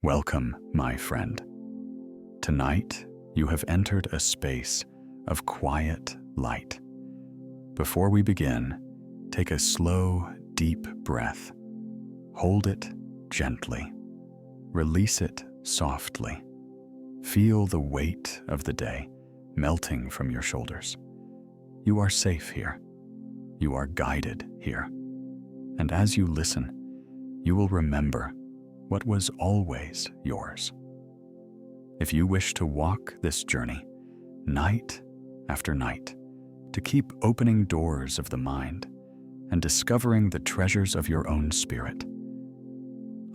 Welcome, my friend. Tonight, you have entered a space of quiet light. Before we begin, take a slow, deep breath. Hold it gently. Release it softly. Feel the weight of the day melting from your shoulders. You are safe here. You are guided here. And as you listen, you will remember what was always yours. If you wish to walk this journey, night after night, to keep opening doors of the mind and discovering the treasures of your own spirit,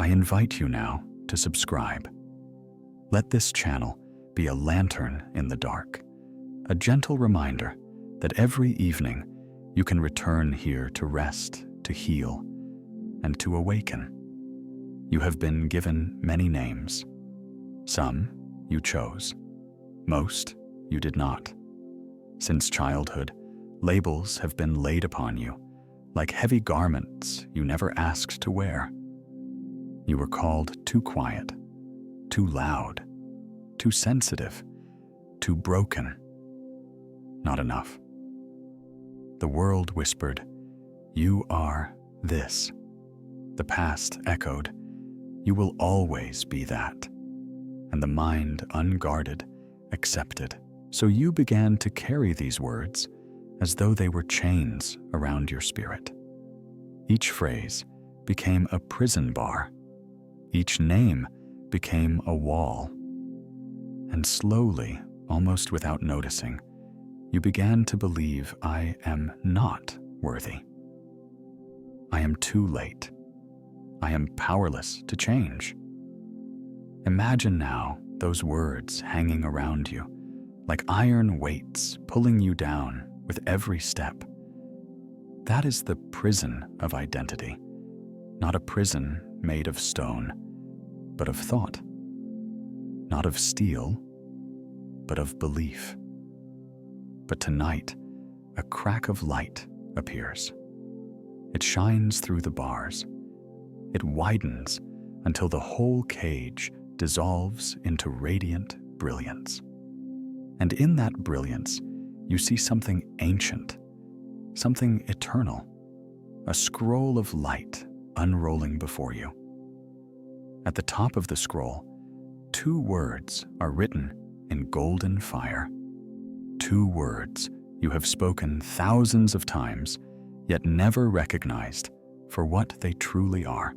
I invite you now to subscribe. Let this channel be a lantern in the dark, a gentle reminder that every evening you can return here to rest, to heal, and to awaken. You have been given many names. Some you chose. Most you did not. Since childhood, labels have been laid upon you, like heavy garments you never asked to wear. You were called too quiet, too loud, too sensitive, too broken. Not enough. The world whispered, "You are this." The past echoed, "You will always be that." And the mind, unguarded, accepted. So you began to carry these words as though they were chains around your spirit. Each phrase became a prison bar. Each name became a wall. And slowly, almost without noticing, you began to believe, "I am not worthy. I am too late. I am powerless to change." Imagine now those words hanging around you, like iron weights pulling you down with every step. That is the prison of identity, not a prison made of stone, but of thought. Not of steel, but of belief. But tonight, a crack of light appears. It shines through the bars. It widens until the whole cage dissolves into radiant brilliance. And in that brilliance, you see something ancient, something eternal, a scroll of light unrolling before you. At the top of the scroll, 2 words are written in golden fire. 2 words you have spoken thousands of times, yet never recognized for what they truly are.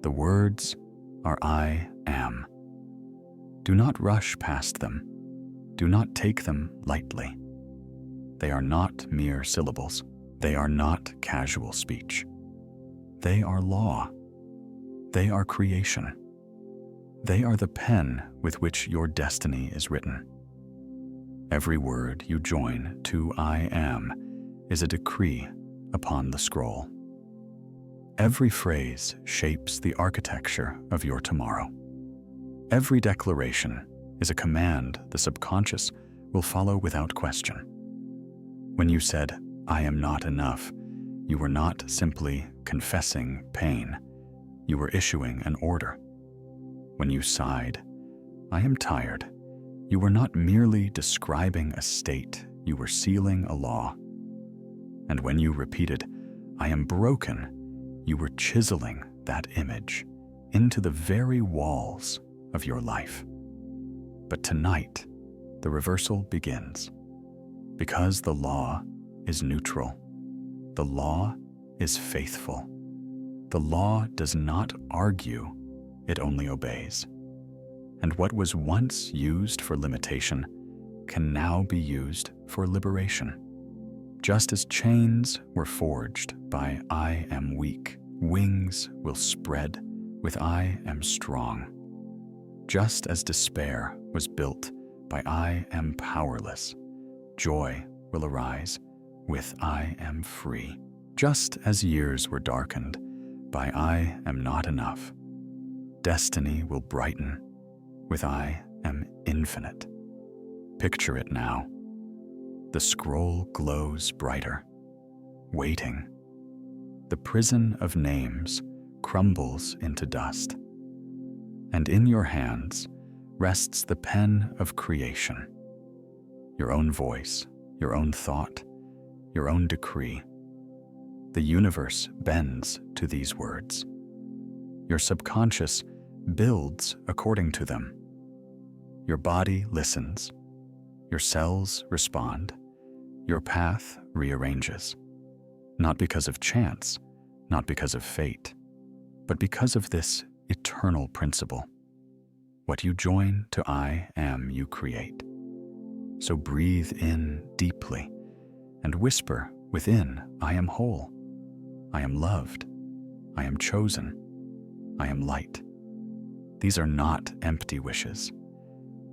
The words are "I am." Do not rush past them. Do not take them lightly. They are not mere syllables. They are not casual speech. They are law. They are creation. They are the pen with which your destiny is written. Every word you join to "I am" is a decree upon the scroll. Every phrase shapes the architecture of your tomorrow. Every declaration is a command the subconscious will follow without question. When you said, "I am not enough," you were not simply confessing pain. You were issuing an order. When you sighed, "I am tired," you were not merely describing a state, you were sealing a law. And when you repeated, "I am broken," you were chiseling that image into the very walls of your life. But tonight, the reversal begins. Because the law is neutral. The law is faithful. The law does not argue, it only obeys. And what was once used for limitation can now be used for liberation. Just as chains were forged by "I am weak," wings will spread with "I am strong." Just as despair was built by "I am powerless," joy will arise with "I am free." Just as years were darkened by "I am not enough," destiny will brighten with "I am infinite." Picture it now. The scroll glows brighter, waiting. The prison of names crumbles into dust. And in your hands rests the pen of creation. Your own voice, your own thought, your own decree. The universe bends to these words. Your subconscious builds according to them. Your body listens. Your cells respond. Your path rearranges. Not because of chance, not because of fate, but because of this eternal principle. What you join to I am, you create. So breathe in deeply and whisper within, I am whole. I am loved. I am chosen. I am light. These are not empty wishes.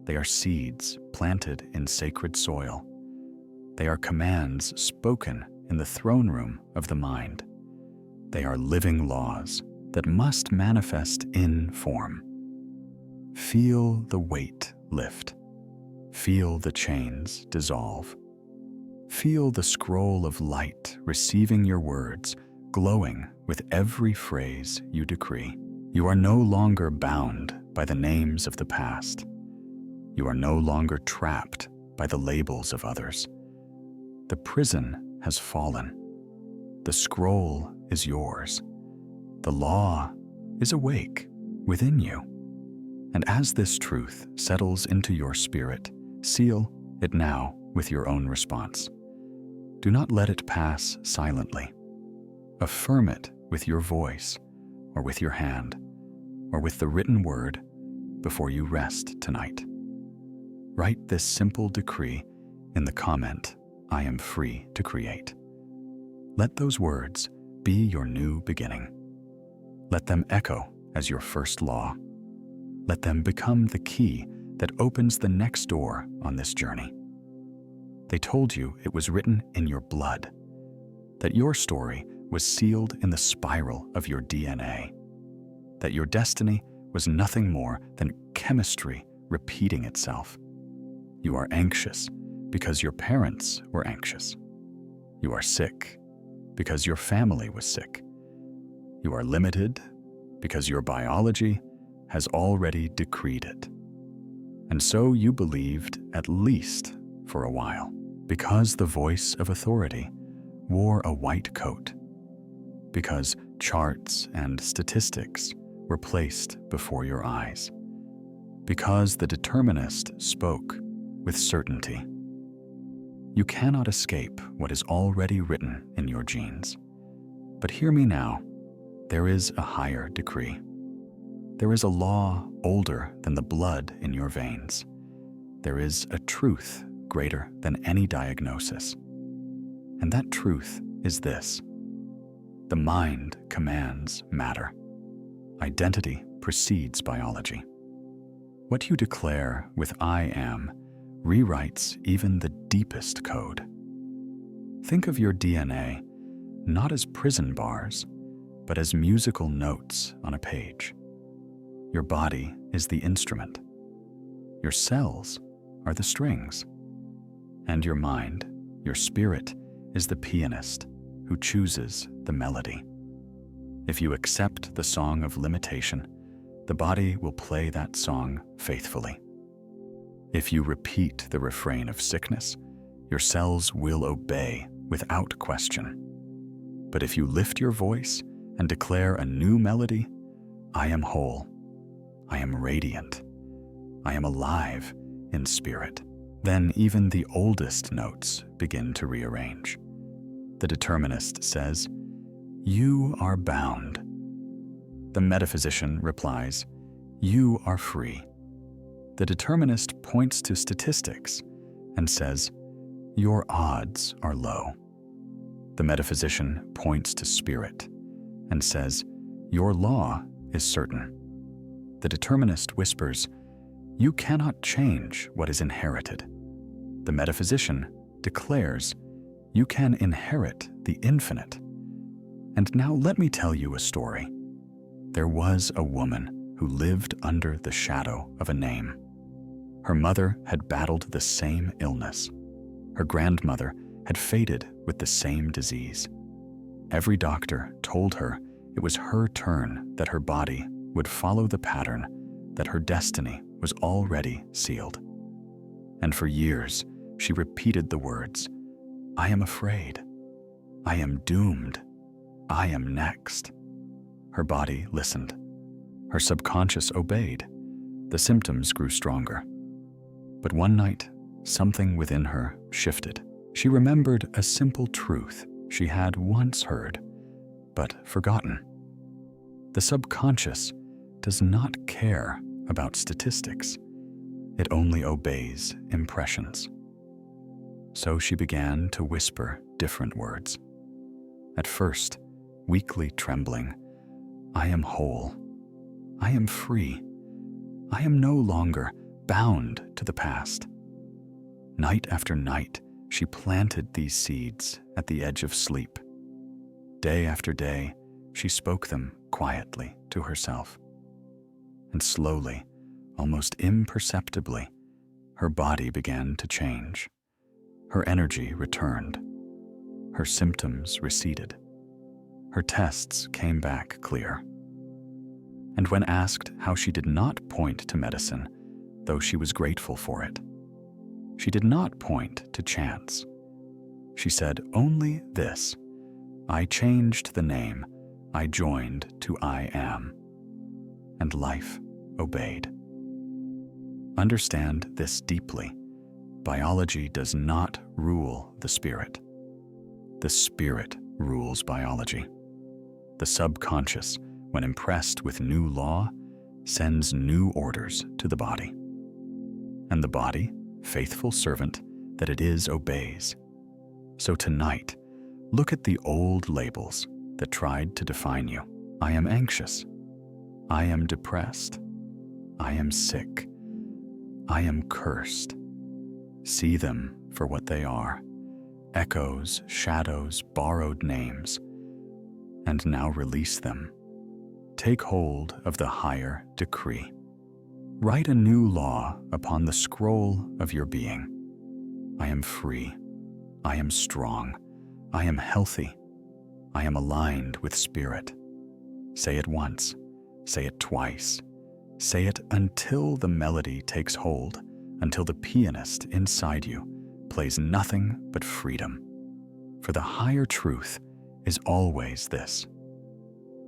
They are seeds planted in sacred soil. They are commands spoken in the throne room of the mind. They are living laws that must manifest in form. Feel the weight lift. Feel the chains dissolve. Feel the scroll of light receiving your words, glowing with every phrase you decree. You are no longer bound by the names of the past. You are no longer trapped by the labels of others. The prison has fallen. The scroll is yours. The law is awake within you. And as this truth settles into your spirit, seal it now with your own response. Do not let it pass silently. Affirm it with your voice, or with your hand, or with the written word before you rest tonight. Write this simple decree in the comment, I am free to create. Let those words be your new beginning. Let them echo as your first law. Let them become the key that opens the next door on this journey. They told you it was written in your blood, that your story was sealed in the spiral of your DNA, that your destiny was nothing more than chemistry repeating itself. You are anxious because your parents were anxious. You are sick because your family was sick. You are limited because your biology has already decreed it. And so you believed, at least for a while, because the voice of authority wore a white coat, because charts and statistics were placed before your eyes, because the determinist spoke with certainty. You cannot escape what is already written in your genes. But hear me now, there is a higher decree. There is a law older than the blood in your veins. There is a truth greater than any diagnosis. And that truth is this: the mind commands matter. Identity precedes biology. What you declare with I am rewrites even the deepest code. Think of your DNA not as prison bars, but as musical notes on a page. Your body is the instrument. Your cells are the strings. And your mind, your spirit, is the pianist who chooses the melody. If you accept the song of limitation, the body will play that song faithfully. If you repeat the refrain of sickness, your cells will obey without question. But if you lift your voice and declare a new melody, I am whole, I am radiant, I am alive in spirit, then even the oldest notes begin to rearrange. The determinist says, you are bound. The metaphysician replies, you are free. The determinist points to statistics and says, your odds are low. The metaphysician points to spirit and says, your law is certain. The determinist whispers, you cannot change what is inherited. The metaphysician declares, you can inherit the infinite. And now let me tell you a story. There was a woman who lived under the shadow of a name. Her mother had battled the same illness. Her grandmother had faded with the same disease. Every doctor told her it was her turn, that her body would follow the pattern that her destiny was already sealed. And for years, she repeated the words, "I am afraid. I am doomed. I am next." Her body listened. Her subconscious obeyed. The symptoms grew stronger. But one night, something within her shifted. She remembered a simple truth she had once heard, but forgotten. The subconscious does not care about statistics. It only obeys impressions. So she began to whisper different words. At first, weakly trembling, "I am whole. I am free. I am no longer bound to the past." Night after night, she planted these seeds at the edge of sleep. Day after day, she spoke them quietly to herself. And slowly, almost imperceptibly, her body began to change. Her energy returned. Her symptoms receded. Her tests came back clear. And when asked how she did not point to medicine, though she was grateful for it, she did not point to chance. She said only this: "I changed the name. I joined to I am." And life obeyed. Understand this deeply. Biology does not rule the spirit. The spirit rules biology. The subconscious, when impressed with new law, sends new orders to the body. And the body, faithful servant that it is, obeys. So tonight, look at the old labels that tried to define you. I am anxious. I am depressed. I am sick. I am cursed. See them for what they are: echoes, shadows, borrowed names. And now release them. Take hold of the higher decree. Write a new law upon the scroll of your being. I am free. I am strong. I am healthy. I am aligned with spirit. Say it once. Say it twice. Say it until the melody takes hold, until the pianist inside you plays nothing but freedom. For the higher truth is always this: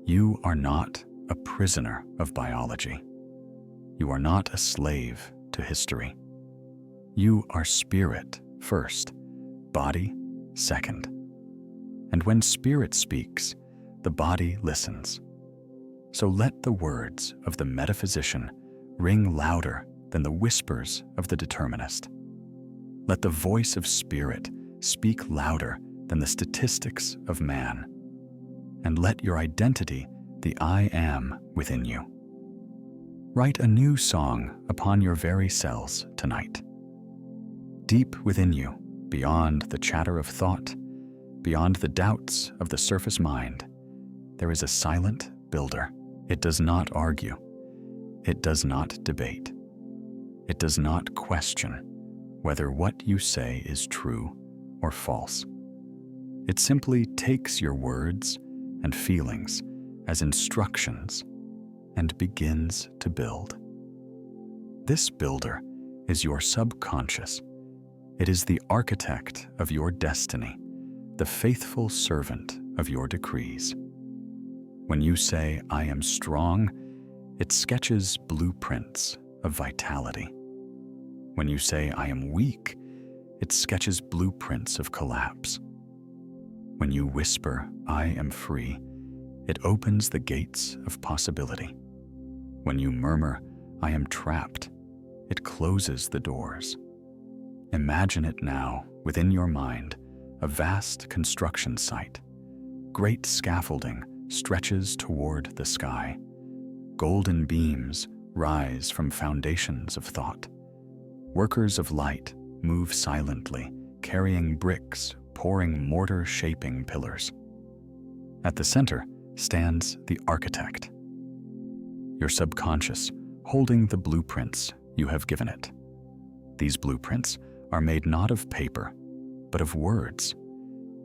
you are not a prisoner of biology. You are not a slave to history. You are spirit first, body second. And when spirit speaks, the body listens. So let the words of the metaphysician ring louder than the whispers of the determinist. Let the voice of spirit speak louder than the statistics of man. And let your identity, the I am within you. Write a new song upon your very cells tonight. Deep within you, beyond the chatter of thought, beyond the doubts of the surface mind, there is a silent builder. It does not argue. It does not debate. It does not question whether what you say is true or false. It simply takes your words and feelings as instructions and begins to build. This builder is your subconscious. It is the architect of your destiny, the faithful servant of your decrees. When you say, I am strong, it sketches blueprints of vitality. When you say, I am weak, it sketches blueprints of collapse. When you whisper, I am free, it opens the gates of possibility. When you murmur, I am trapped, it closes the doors. Imagine it now within your mind, a vast construction site. Great scaffolding stretches toward the sky. Golden beams rise from foundations of thought. Workers of light move silently, carrying bricks, pouring mortar-shaping pillars. At the center stands the architect, your subconscious, holding the blueprints you have given it. These blueprints are made not of paper, but of words.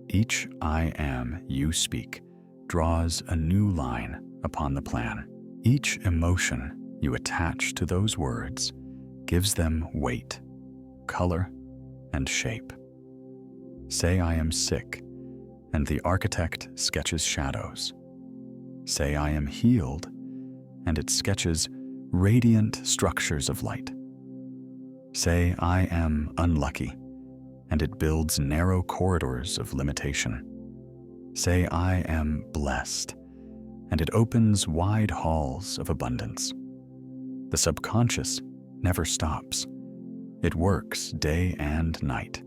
Each I am you speak draws a new line upon the plan. Each emotion you attach to those words gives them weight, color, and shape. Say I am sick, and the architect sketches shadows. Say I am healed, and it sketches radiant structures of light. Say I am unlucky, and it builds narrow corridors of limitation. Say I am blessed, and it opens wide halls of abundance. The subconscious never stops. It works day and night.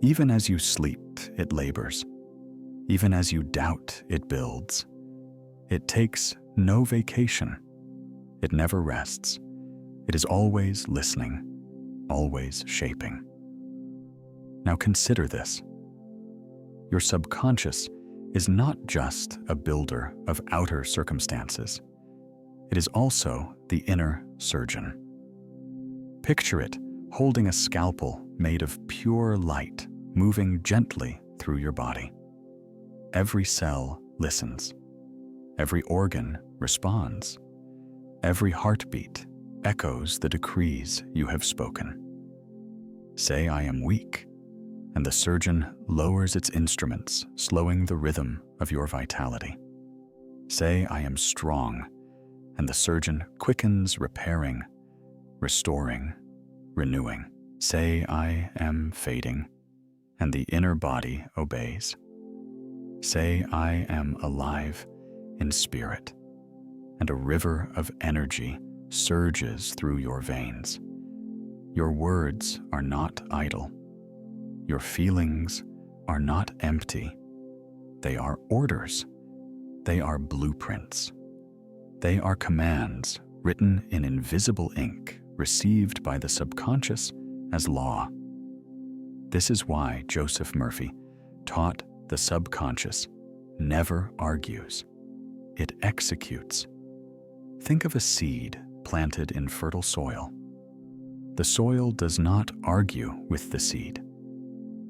Even as you sleep, it labors. Even as you doubt, it builds. It takes no vacation. It never rests. It is always listening, always shaping. Now consider this. Your subconscious is not just a builder of outer circumstances. It is also the inner surgeon. Picture it holding a scalpel made of pure light, moving gently through your body. Every cell listens. Every organ responds. Every heartbeat echoes the decrees you have spoken. Say I am weak, and the surgeon lowers its instruments, slowing the rhythm of your vitality. Say I am strong, and the surgeon quickens, repairing, restoring, renewing. Say I am fading, and the inner body obeys. Say I am alive in spirit, and a river of energy surges through your veins. Your words are not idle. Your feelings are not empty. They are orders. They are blueprints. They are commands written in invisible ink, received by the subconscious as law. This is why Joseph Murphy taught the subconscious never argues. It executes. Think of a seed planted in fertile soil. The soil does not argue with the seed.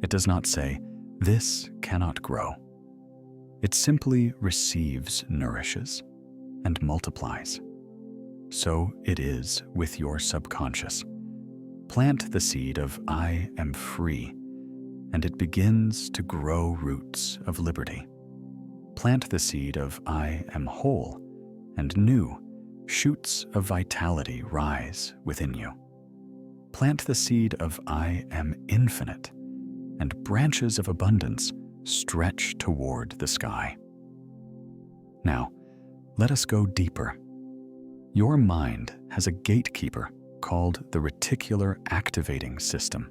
It does not say, "This cannot grow." It simply receives, nourishes, and multiplies. So it is with your subconscious. Plant the seed of I am free, and it begins to grow roots of liberty. Plant the seed of I am whole, and new shoots of vitality rise within you. Plant the seed of I am infinite, and branches of abundance stretch toward the sky. Now, let us go deeper. Your mind has a gatekeeper called the reticular activating system,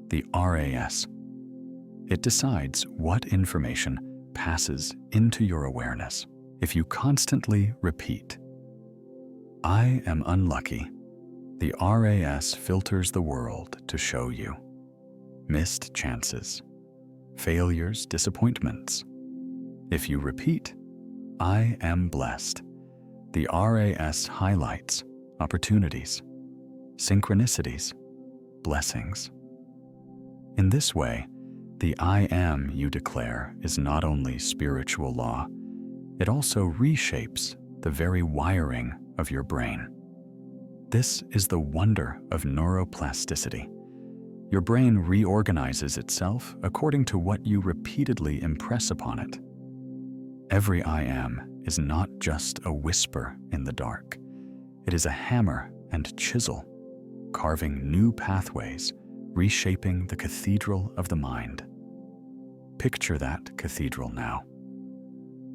the RAS. It decides what information passes into your awareness. If you constantly repeat, I am unlucky, the RAS filters the world to show you missed chances, failures, disappointments. If you repeat, I am blessed, the RAS highlights opportunities, synchronicities, blessings. In this way, the I am you declare is not only spiritual law, it also reshapes the very wiring of your brain. This is the wonder of neuroplasticity. Your brain reorganizes itself according to what you repeatedly impress upon it. Every I am is not just a whisper in the dark. It is a hammer and chisel, carving new pathways, reshaping the cathedral of the mind. Picture that cathedral now.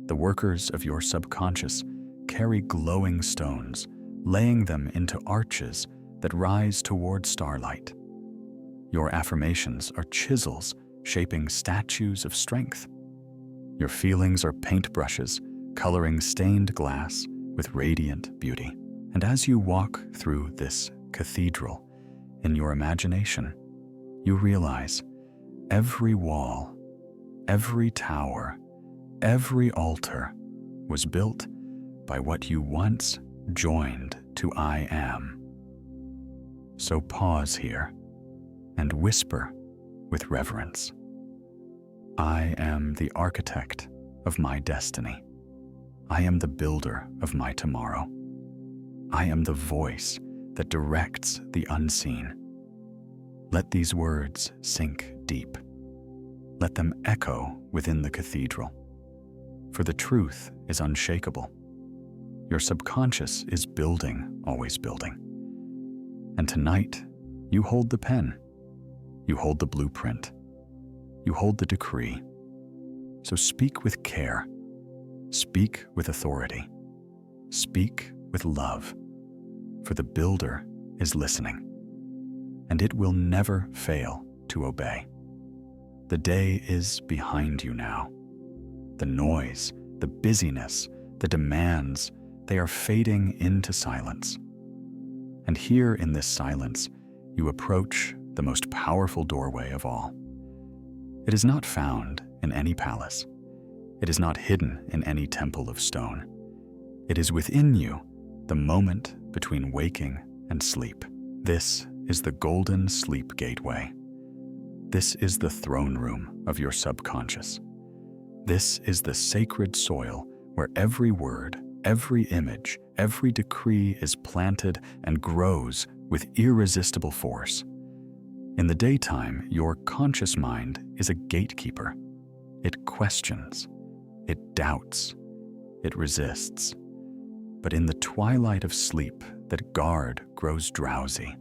The workers of your subconscious carry glowing stones, laying them into arches that rise toward starlight. Your affirmations are chisels shaping statues of strength. Your feelings are paintbrushes coloring stained glass with radiant beauty. And as you walk through this cathedral in your imagination, you realize every wall, every tower, every altar was built by what you once joined to I am. So pause here and whisper with reverence. I am the architect of my destiny. I am the builder of my tomorrow. I am the voice that directs the unseen. Let these words sink deep. Let them echo within the cathedral. For the truth is unshakable. Your subconscious is building, always building. And tonight, you hold the pen. You hold the blueprint. You hold the decree. So speak with care. Speak with authority. Speak with love. For the builder is listening. And it will never fail to obey. The day is behind you now. The noise, the busyness, the demands, they are fading into silence. And here in this silence, you approach the most powerful doorway of all. It is not found in any palace. It is not hidden in any temple of stone. It is within you, the moment between waking and sleep. This is the golden sleep gateway. This is the throne room of your subconscious. This is the sacred soil where every word, every image, every decree is planted and grows with irresistible force. In the daytime, your conscious mind is a gatekeeper. It questions, it doubts, it resists. But in the twilight of sleep, that guard grows drowsy.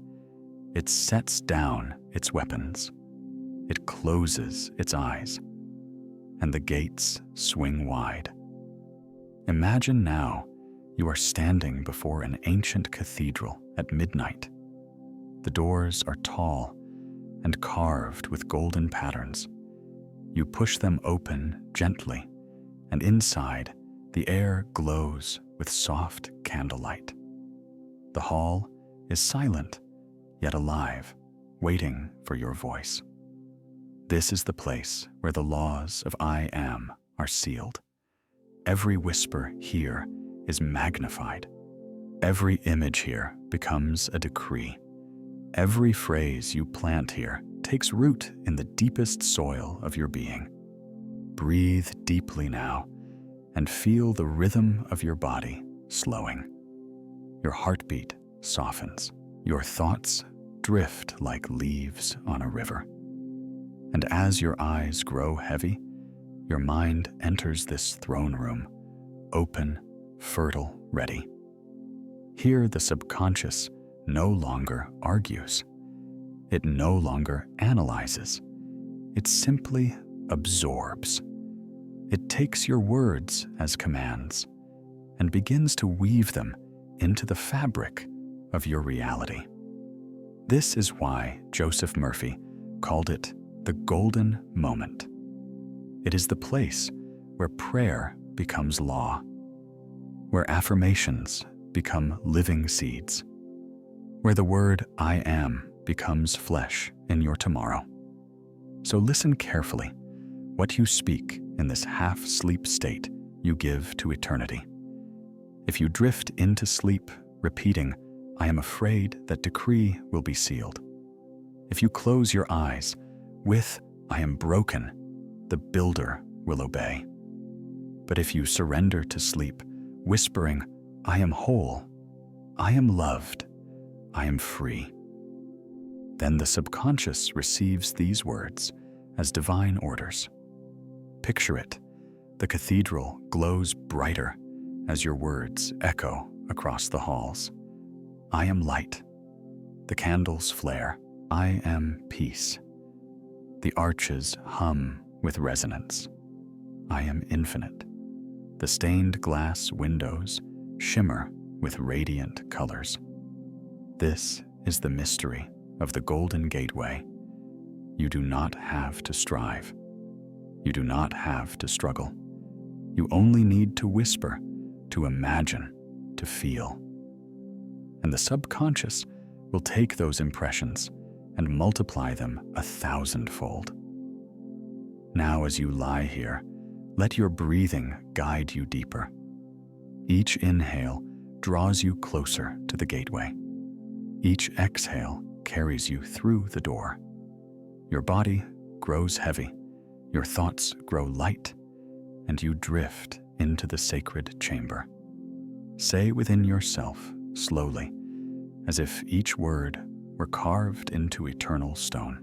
It sets down its weapons. It closes its eyes, and the gates swing wide. Imagine now you are standing before an ancient cathedral at midnight. The doors are tall and carved with golden patterns. You push them open gently, and inside, the air glows with soft candlelight. The hall is silent, yet alive, waiting for your voice. This is the place where the laws of I am are sealed. Every whisper here is magnified. Every image here becomes a decree. Every phrase you plant here takes root in the deepest soil of your being. Breathe deeply now and feel the rhythm of your body slowing. Your heartbeat softens. Your thoughts drift like leaves on a river. And as your eyes grow heavy, your mind enters this throne room, open, fertile, ready. Here the subconscious no longer argues. It no longer analyzes. It simply absorbs. It takes your words as commands and begins to weave them into the fabric of your reality. This is why Joseph Murphy called it the golden moment. It is the place where prayer becomes law, where affirmations become living seeds, where the word I am becomes flesh in your tomorrow. So listen carefully. What you speak in this half-sleep state, you give to eternity. If you drift into sleep, repeating, I am afraid that decree will be sealed. If you close your eyes with, I am broken, the builder will obey. But if you surrender to sleep, whispering, I am whole, I am loved, I am free, then the subconscious receives these words as divine orders. Picture it. The cathedral glows brighter as your words echo across the halls. I am light. The candles flare. I am peace. The arches hum with resonance. I am infinite. The stained glass windows shimmer with radiant colors. This is the mystery of the Golden Gateway. You do not have to strive. You do not have to struggle. You only need to whisper, to imagine, to feel. And the subconscious will take those impressions and multiply them 1,000-fold. Now as you lie here, let your breathing guide you deeper. Each inhale draws you closer to the gateway. Each exhale carries you through the door. Your body grows heavy, your thoughts grow light, and you drift into the sacred chamber. Say within yourself slowly, as if each word were carved into eternal stone.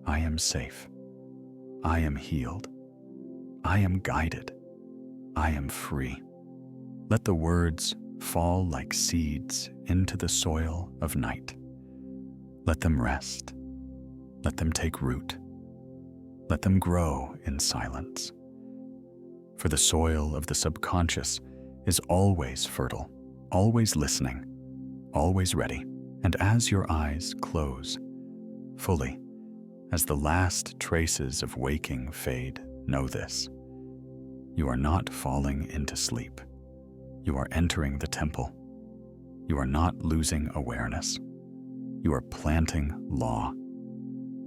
I am safe. I am healed. I am guided. I am free. Let the words fall like seeds into the soil of night. Let them rest. Let them take root. Let them grow in silence. For the soil of the subconscious is always fertile, always listening, always ready. And as your eyes close fully, as the last traces of waking fade, know this: you are not falling into sleep. You are entering the temple. You are not losing awareness. You are planting law.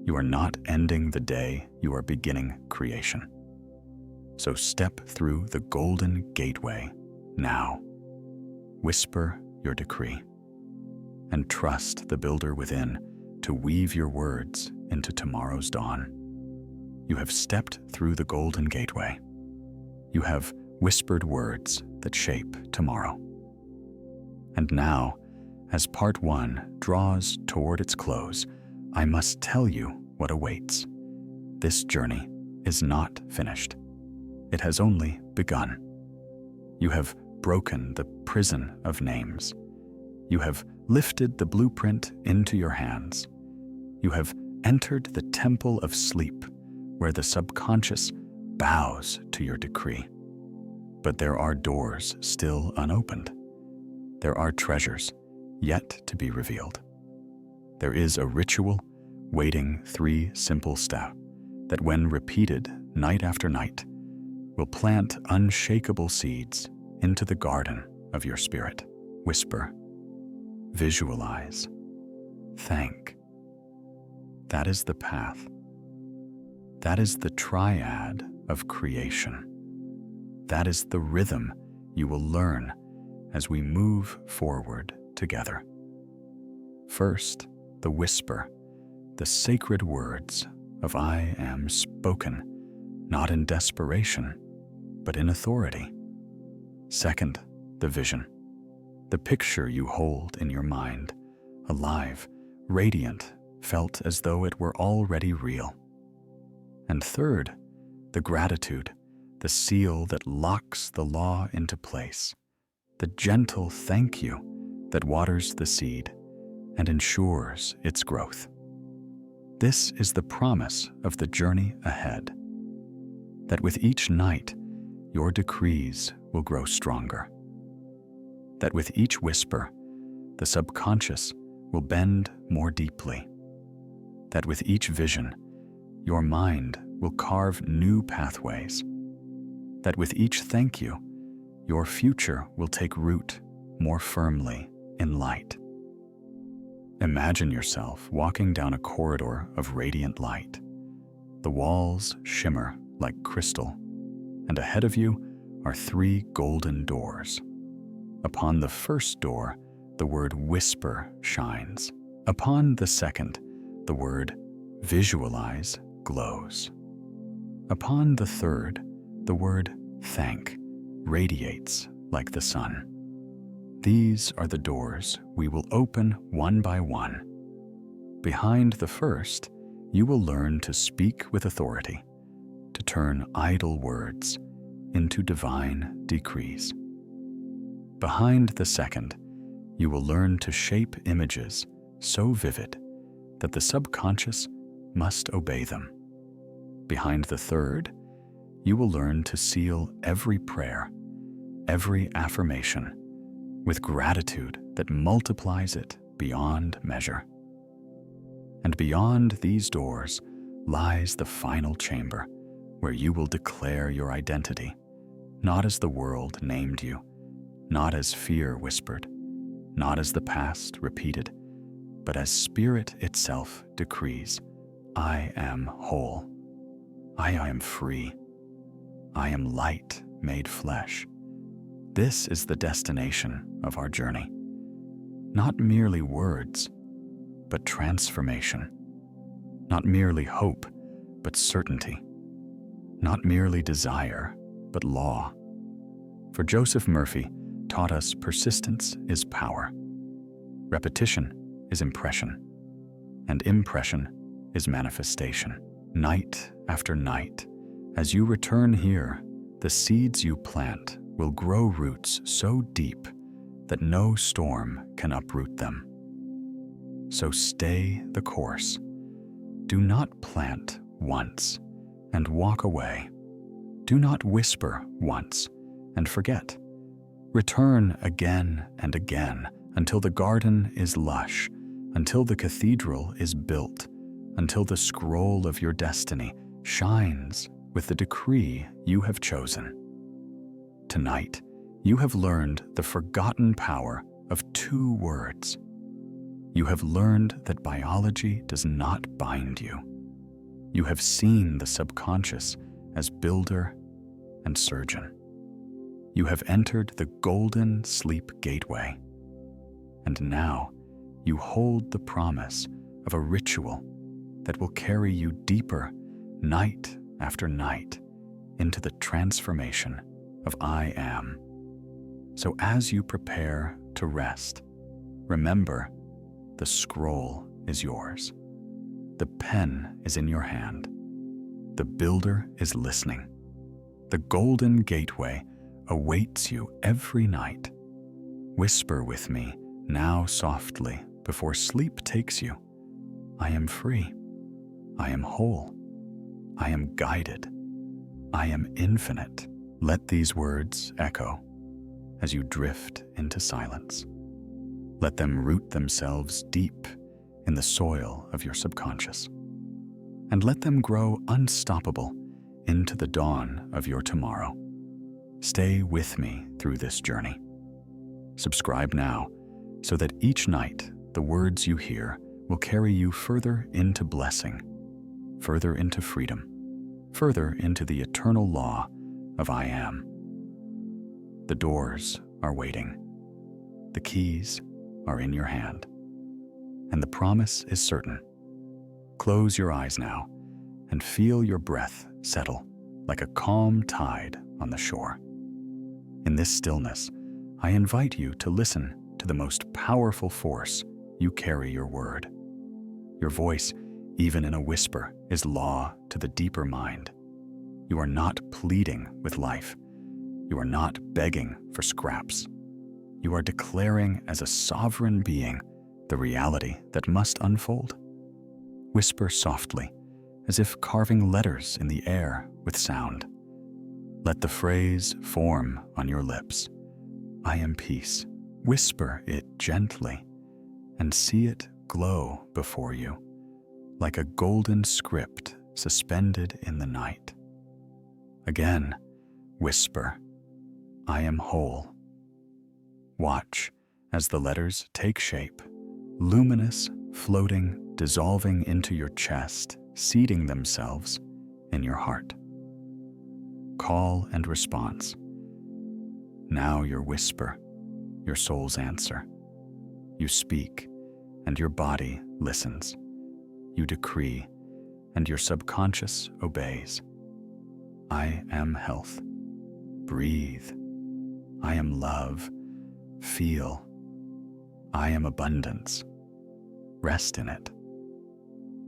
You are not ending the day, you are beginning creation. So step through the golden gateway now. Whisper your decree and trust the builder within to weave your words into tomorrow's dawn. You have stepped through the golden gateway. You have whispered words that shape tomorrow. And now, as part 1 draws toward its close, I must tell you what awaits. This journey is not finished. It has only begun. You have broken the prison of names. You have lifted the blueprint into your hands. You have entered the temple of sleep, where the subconscious bows to your decree. But there are doors still unopened. There are treasures yet to be revealed. There is a ritual waiting 3 simple steps that, when repeated night after night, will plant unshakable seeds into the garden of your spirit. Whisper, visualize, thank. That is the path. That is the triad of creation. That is the rhythm you will learn as we move forward together. First, the whisper, the sacred words of I am spoken, not in desperation, but in authority. Second, the vision, the picture you hold in your mind, alive, radiant, felt as though it were already real. And third, the gratitude, the seal that locks the law into place, the gentle thank you that waters the seed and ensures its growth. This is the promise of the journey ahead, that with each night, your decrees will grow stronger, that with each whisper, the subconscious will bend more deeply, that with each vision, your mind will carve new pathways, that with each thank you, your future will take root more firmly in light. Imagine yourself walking down a corridor of radiant light. The walls shimmer like crystal, and ahead of you are 3 golden doors. Upon the first door, the word whisper shines. Upon the second, the word visualize glows. Upon the third, the word thank radiates like the sun. These are the doors we will open one by one. Behind the first, you will learn to speak with authority, to turn idle words into divine decrees. Behind the second, you will learn to shape images so vivid that the subconscious must obey them. Behind the third, you will learn to seal every prayer, every affirmation, with gratitude that multiplies it beyond measure. And beyond these doors lies the final chamber, where you will declare your identity, not as the world named you, not as fear whispered, not as the past repeated, but as spirit itself decrees, I am whole. I am free. I am light made flesh. This is the destination of our journey. Not merely words, but transformation. Not merely hope, but certainty. Not merely desire, but law. For Joseph Murphy, taught us persistence is power. Repetition is impression, and impression is manifestation. Night after night, as you return here, the seeds you plant will grow roots so deep that no storm can uproot them. So stay the course. Do not plant once and walk away. Do not whisper once and forget. Return again and again until the garden is lush, until the cathedral is built, until the scroll of your destiny shines with the decree you have chosen. Tonight, you have learned the forgotten power of 2 words. You have learned that biology does not bind you. You have seen the subconscious as builder and surgeon. You have entered the golden sleep gateway. And now you hold the promise of a ritual that will carry you deeper night after night into the transformation of I am. So as you prepare to rest, remember the scroll is yours. The pen is in your hand. The builder is listening. The golden gateway awaits you every night. Whisper with me now softly before sleep takes you. I am free. I am whole. I am guided. I am infinite. Let these words echo as you drift into silence. Let them root themselves deep in the soil of your subconscious, and let them grow unstoppable into the dawn of your tomorrow. Stay with me through this journey. Subscribe now so that each night the words you hear will carry you further into blessing, further into freedom, further into the eternal law of I am. The doors are waiting. The keys are in your hand. And the promise is certain. Close your eyes now and feel your breath settle like a calm tide on the shore. In this stillness, I invite you to listen to the most powerful force you carry: your word. Your voice, even in a whisper, is law to the deeper mind. You are not pleading with life. You are not begging for scraps. You are declaring as a sovereign being the reality that must unfold. Whisper softly, as if carving letters in the air with sound. Let the phrase form on your lips. I am peace. Whisper it gently and see it glow before you like a golden script suspended in the night. Again, whisper, I am whole. Watch as the letters take shape, luminous, floating, dissolving into your chest, seeding themselves in your heart. Call and response. Now your whisper, your soul's answer. You speak, and your body listens. You decree, and your subconscious obeys. I am health. Breathe. I am love. Feel. I am abundance. Rest in it.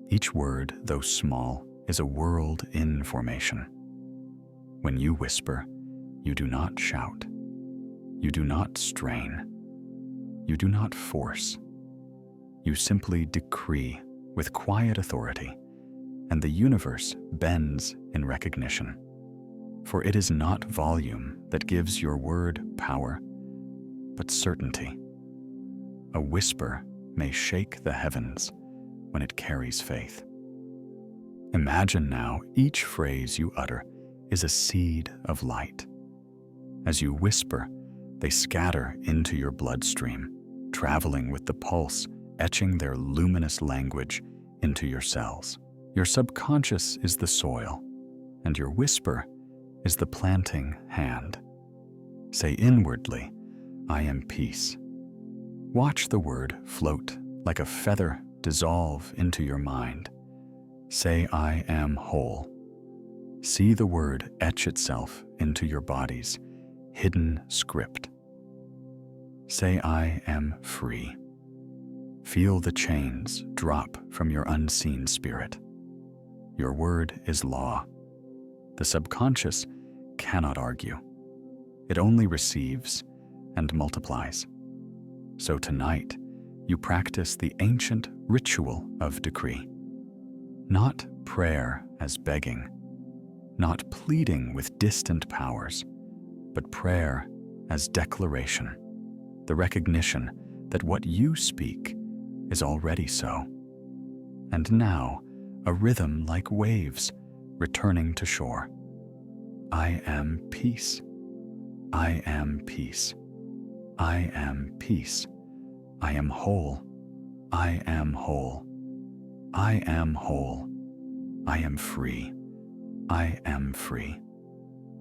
Each word, though small, is a world in formation. When you whisper, you do not shout. You do not strain. You do not force. You simply decree with quiet authority, and the universe bends in recognition. For it is not volume that gives your word power, but certainty. A whisper may shake the heavens when it carries faith. Imagine now each phrase you utter is a seed of light. As you whisper, they scatter into your bloodstream, traveling with the pulse, etching their luminous language into your cells. Your subconscious is the soil, and your whisper is the planting hand. Say inwardly, I am peace. Watch the word float like a feather dissolve into your mind. Say, I am whole. See the word etch itself into your body's hidden script. Say, I am free. Feel the chains drop from your unseen spirit. Your word is law. The subconscious cannot argue. It only receives and multiplies. So tonight, you practice the ancient ritual of decree. Not prayer as begging, not pleading with distant powers, but prayer as declaration, the recognition that what you speak is already so. And now, a rhythm like waves returning to shore. I am peace. I am peace. I am peace. I am whole. I am whole. I am whole. I am free. I am free.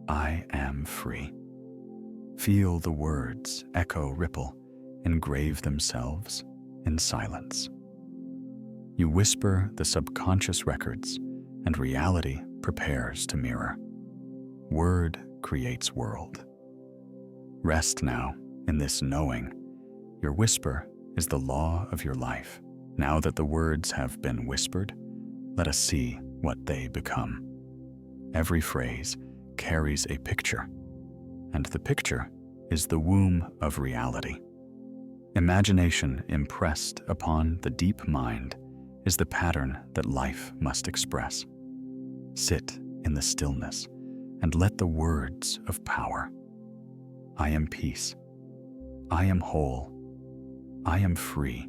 I am free. Feel the words echo, ripple, engrave themselves in silence. You whisper the subconscious records, and reality prepares to mirror. Word creates world. Rest now in this knowing. Your whisper is the law of your life. Now that the words have been whispered, let us see what they become. Every phrase carries a picture, and the picture is the womb of reality. Imagination impressed upon the deep mind is the pattern that life must express. Sit in the stillness and let the words of power. I am peace. I am whole. I am free.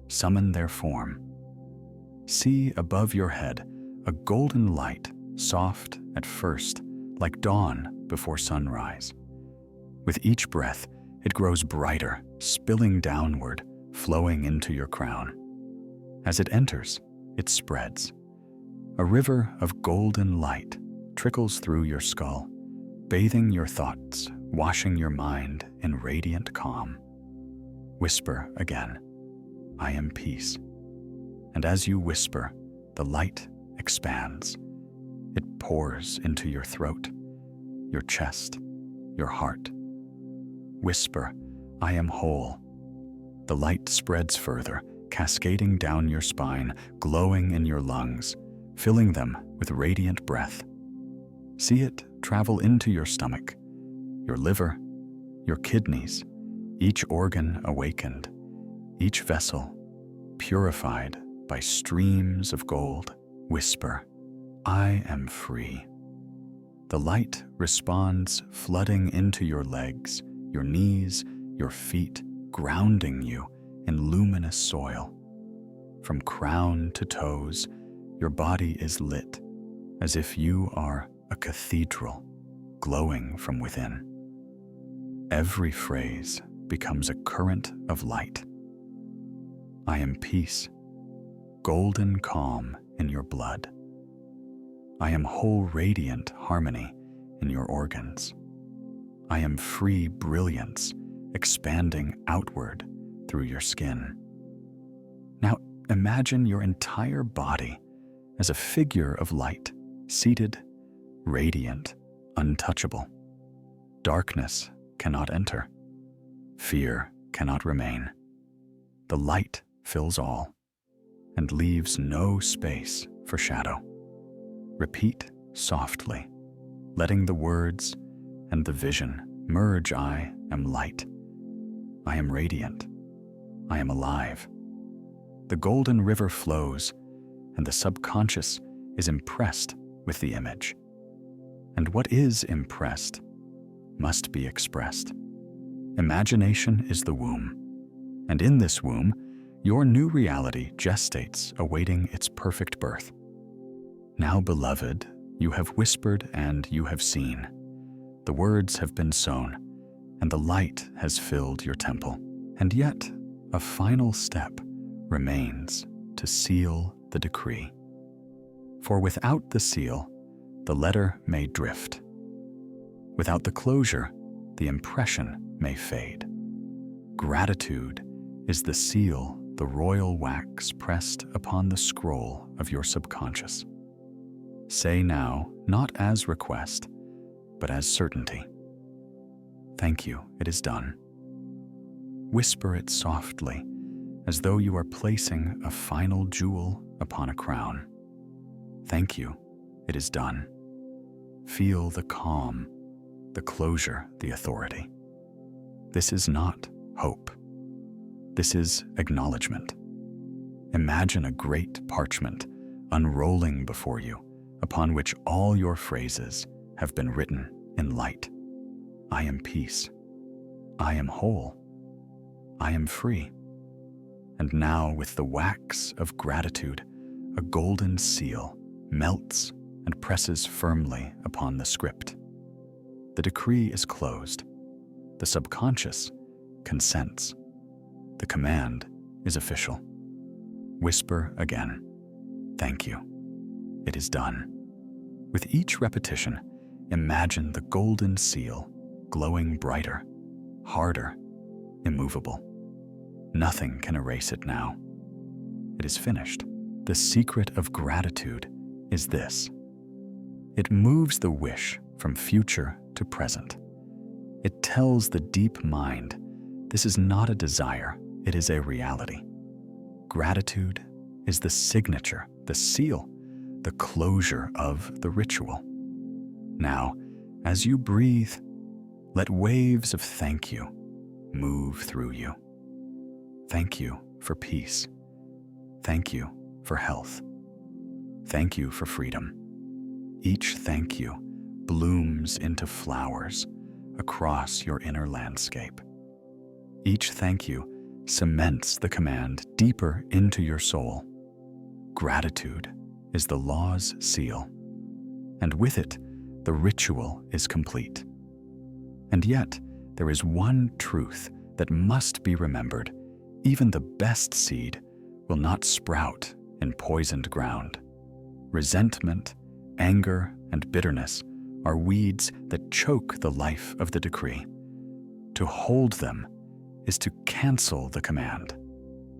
Summon their form. See above your head a golden light, soft at first, like dawn before sunrise. With each breath, it grows brighter, spilling downward, flowing into your crown. As it enters, it spreads. A river of golden light trickles through your skull, bathing your thoughts, washing your mind in radiant calm. Whisper again, I am peace. And as you whisper, the light expands. It pours into your throat, your chest, your heart. Whisper, I am whole. The light spreads further, cascading down your spine, glowing in your lungs, filling them with radiant breath. See it travel into your stomach, your liver, your kidneys, each organ awakened, each vessel purified by streams of gold. Whisper, I am free. The light responds, flooding into your legs, your knees, your feet, grounding you in luminous soil. From crown to toes, your body is lit, as if you are a cathedral, glowing from within. Every phrase becomes a current of light. I am peace, golden calm in your blood. I am whole radiant harmony in your organs. I am free brilliance expanding outward through your skin. Now imagine your entire body as a figure of light, seated, radiant, untouchable. Darkness cannot enter. Fear cannot remain. The light fills all and leaves no space for shadow. Repeat softly, letting the words and the vision merge. I am light. I am radiant. I am alive. The golden river flows, and the subconscious is impressed with the image. And what is impressed must be expressed. Imagination is the womb, and in this womb, your new reality gestates, awaiting its perfect birth. Now, beloved, you have whispered and you have seen. The words have been sown, and the light has filled your temple. And yet, a final step remains to seal the decree. For without the seal, the letter may drift. Without the closure, the impression may fade. Gratitude is the seal, the royal wax pressed upon the scroll of your subconscious. Say now, not as request, but as certainty. Thank you, it is done. Whisper it softly, as though you are placing a final jewel upon a crown. Thank you, it is done. Feel the calm, the closure, the authority. This is not hope. This is acknowledgement. Imagine a great parchment unrolling before you, upon which all your phrases have been written in light. I am peace. I am whole. I am free. And now, with the wax of gratitude, a golden seal melts and presses firmly upon the script. The decree is closed. The subconscious consents. The command is official. Whisper again. Thank you. It is done. With each repetition, imagine the golden seal glowing brighter, harder, immovable. Nothing can erase it now. It is finished. The secret of gratitude is this. It moves the wish from future to present. It tells the deep mind, this is not a desire, it is a reality. Gratitude is the signature, the seal, the closure of the ritual. Now, as you breathe, let waves of thank you move through you. Thank you for peace. Thank you for health. Thank you for freedom. Each thank you blooms into flowers across your inner landscape. Each thank you cements the command deeper into your soul. Gratitude is the law's seal, and with it, the ritual is complete. And yet, there is one truth that must be remembered. Even the best seed will not sprout in poisoned ground. Resentment, anger, and bitterness are weeds that choke the life of the decree. To hold them is to cancel the command.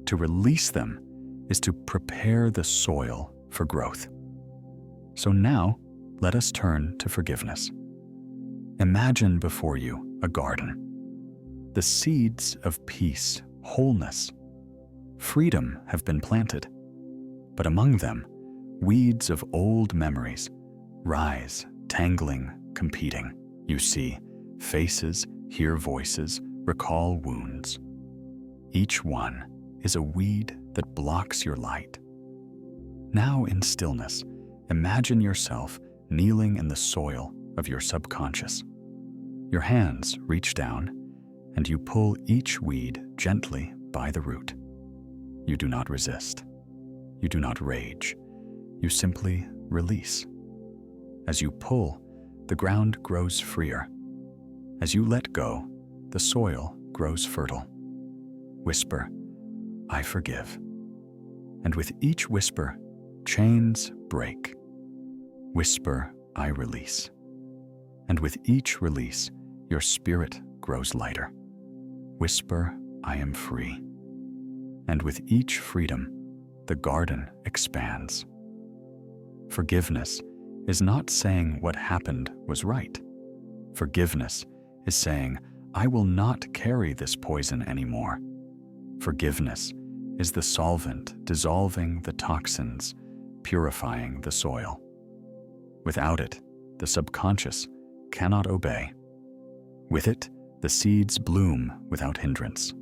To release them is to prepare the soil for growth. So now, let us turn to forgiveness. Imagine before you a garden. The seeds of peace, wholeness, freedom have been planted, but among them, weeds of old memories rise, tangling, competing. You see faces, hear voices, recall wounds. Each one is a weed that blocks your light. Now in stillness, imagine yourself kneeling in the soil of your subconscious. Your hands reach down, and you pull each weed gently by the root. You do not resist. You do not rage. You simply release. As you pull, the ground grows freer. As you let go, the soil grows fertile. Whisper, I forgive. And with each whisper, chains break. Whisper, I release. And with each release, your spirit grows lighter. Whisper, I am free. And with each freedom, the garden expands. Forgiveness is not saying what happened was right. Forgiveness is saying, I will not carry this poison anymore. Forgiveness is the solvent dissolving the toxins, purifying the soil. Without it, the subconscious cannot obey. With it, the seeds bloom without hindrance.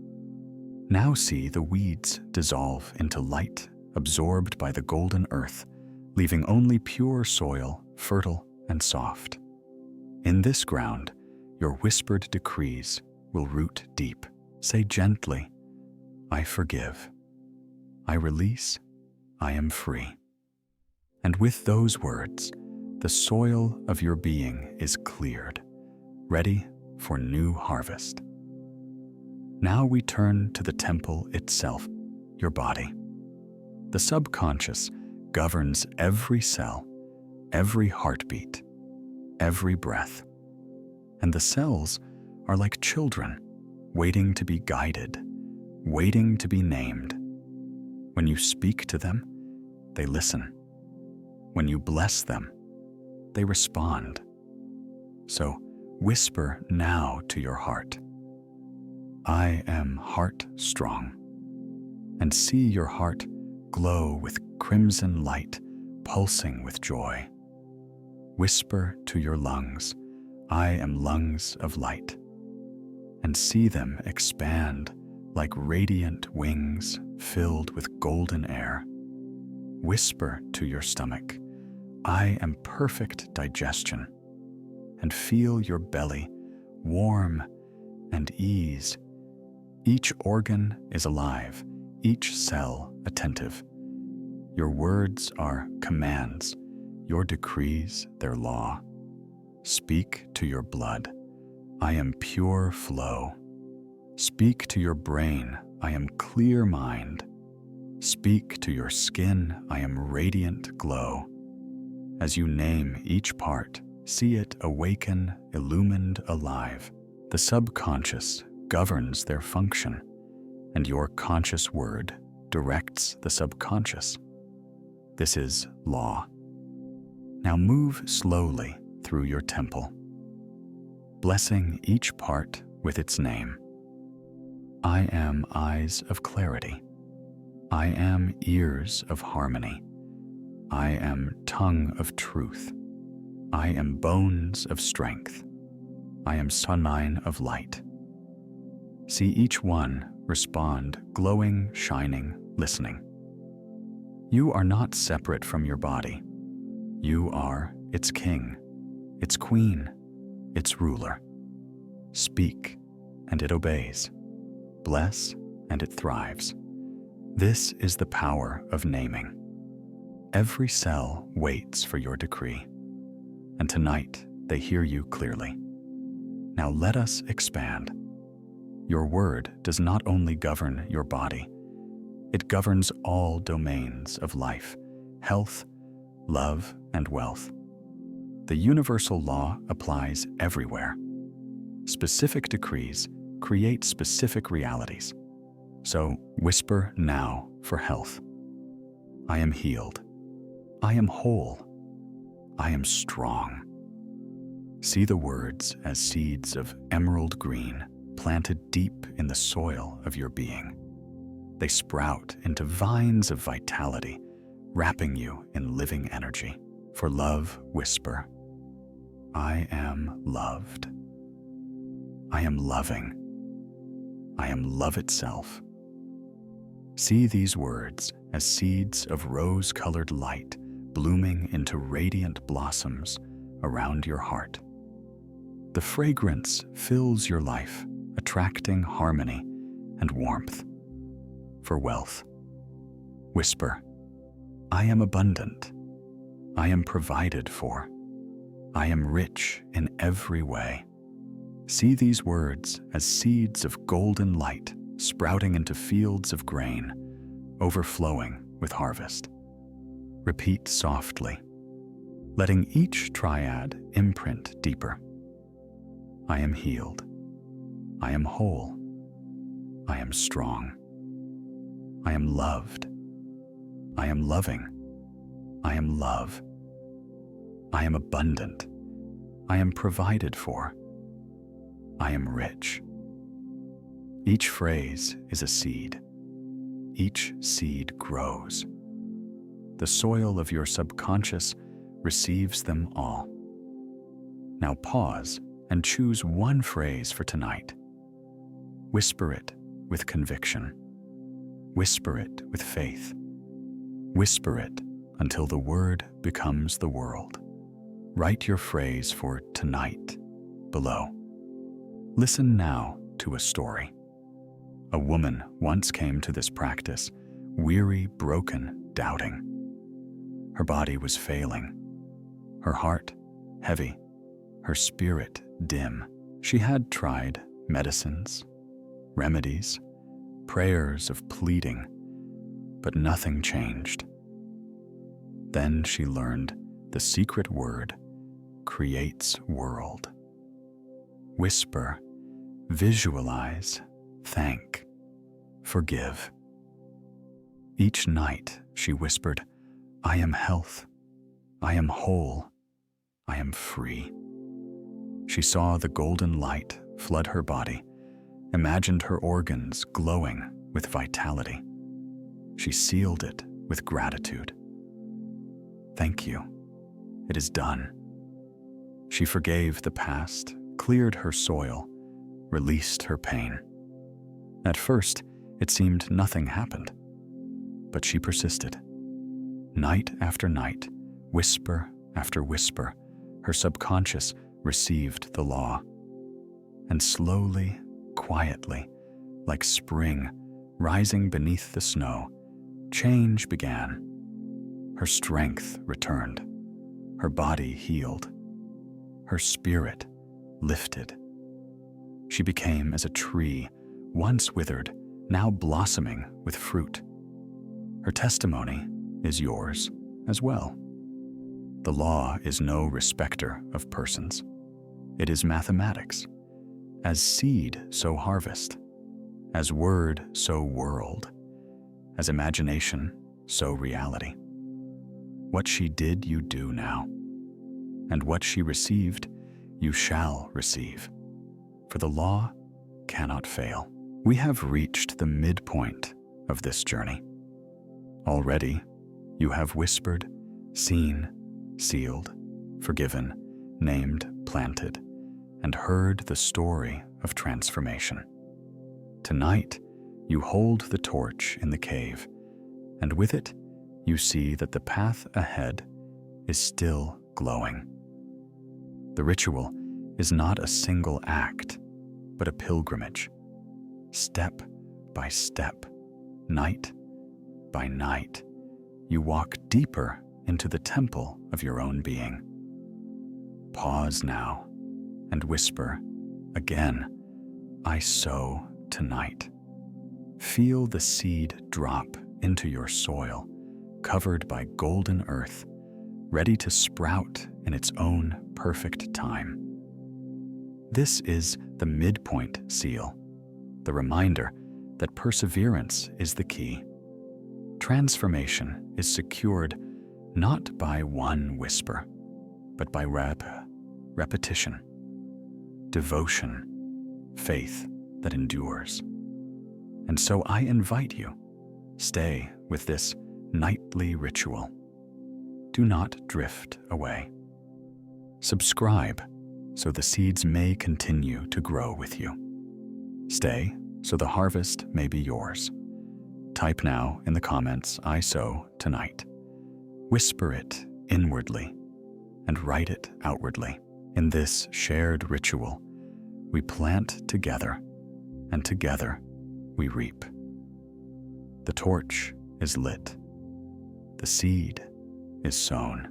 Now see the weeds dissolve into light, absorbed by the golden earth, leaving only pure soil, fertile and soft. In this ground, your whispered decrees will root deep. Say gently, I forgive. I release. I am free. And with those words, the soil of your being is cleared, ready for new harvest. Now we turn to the temple itself, your body. The subconscious governs every cell, every heartbeat, every breath. And the cells are like children, waiting to be guided, waiting to be named. When you speak to them, they listen. When you bless them, they respond. So whisper now to your heart. I am heart strong. And see your heart glow with crimson light, pulsing with joy. Whisper to your lungs, I am lungs of light. And see them expand like radiant wings filled with golden air. Whisper to your stomach, I am perfect digestion. And feel your belly warm and ease. Each organ is alive, each cell attentive. Your words are commands, your decrees their law. Speak to your blood, I am pure flow. Speak to your brain, I am clear mind. Speak to your skin, I am radiant glow. As you name each part, see it awaken, illumined, alive. The subconscious governs their function, and your conscious word directs the subconscious. This is law. Now move slowly through your temple, blessing each part with its name. I am eyes of clarity. I am ears of harmony. I am tongue of truth. I am bones of strength. I am sunshine of light. See each one respond, glowing, shining, listening. You are not separate from your body. You are its king, its queen, its ruler. Speak, and it obeys. Bless, and it thrives. This is the power of naming. Every cell waits for your decree, and tonight they hear you clearly. Now let us expand. Your word does not only govern your body, it governs all domains of life, health, love, and wealth. The universal law applies everywhere. Specific decrees create specific realities. So whisper now for health. I am healed. I am whole. I am strong. See the words as seeds of emerald green planted deep in the soil of your being. They sprout into vines of vitality, wrapping you in living energy. For love, whisper, I am loved. I am loving. I am love itself. See these words as seeds of rose-colored light blooming into radiant blossoms around your heart. The fragrance fills your life, attracting harmony and warmth. For wealth, whisper, I am abundant. I am provided for. I am rich in every way. See these words as seeds of golden light sprouting into fields of grain, overflowing with harvest. Repeat softly, letting each triad imprint deeper. I am healed. I am whole. I am strong. I am loved. I am loving. I am love. I am abundant. I am provided for. I am rich. Each phrase is a seed. Each seed grows. The soil of your subconscious receives them all. Now pause and choose one phrase for tonight. Whisper it with conviction. Whisper it with faith. Whisper it until the word becomes the world. Write your phrase for tonight below. Listen now to a story. A woman once came to this practice, weary, broken, doubting. Her body was failing, her heart heavy, her spirit dim. She had tried medicines, remedies, prayers of pleading, but nothing changed. Then she learned the secret word creates world. Whisper, visualize, thank, forgive. Each night she whispered, I am health, I am whole, I am free. She saw the golden light flood her body, imagined her organs glowing with vitality. She sealed it with gratitude. Thank you. It is done. She forgave the past, cleared her soil, released her pain. At first, it seemed nothing happened, but she persisted. Night after night, whisper after whisper, her subconscious received the law. And slowly, quietly, like spring rising beneath the snow, change began. Her strength returned. Her body healed. Her spirit lifted. She became as a tree, once withered, now blossoming with fruit. Her testimony is yours as well. The law is no respecter of persons. It is mathematics. As seed, so harvest. As word, so world. As imagination, so reality. What she did, you do now. And what she received, you shall receive. For the law cannot fail. We have reached the midpoint of this journey. Already, you have whispered, seen, sealed, forgiven, named, planted, and heard the story of transformation. Tonight, you hold the torch in the cave, and with it, you see that the path ahead is still glowing. The ritual is not a single act, but a pilgrimage. Step by step, night by night, you walk deeper into the temple of your own being. Pause now and whisper again, I sow tonight. Feel the seed drop into your soil, covered by golden earth, ready to sprout in its own perfect time. This is the midpoint seal, the reminder that perseverance is the key. Transformation is secured not by one whisper, but by repetition, devotion, faith that endures. And so I invite you, stay with this nightly ritual. Do not drift away. Subscribe so the seeds may continue to grow with you. Stay so the harvest may be yours. Type now in the comments, I sow tonight. Whisper it inwardly and write it outwardly. In this shared ritual, we plant together, and together we reap. The torch is lit. The seed is sown.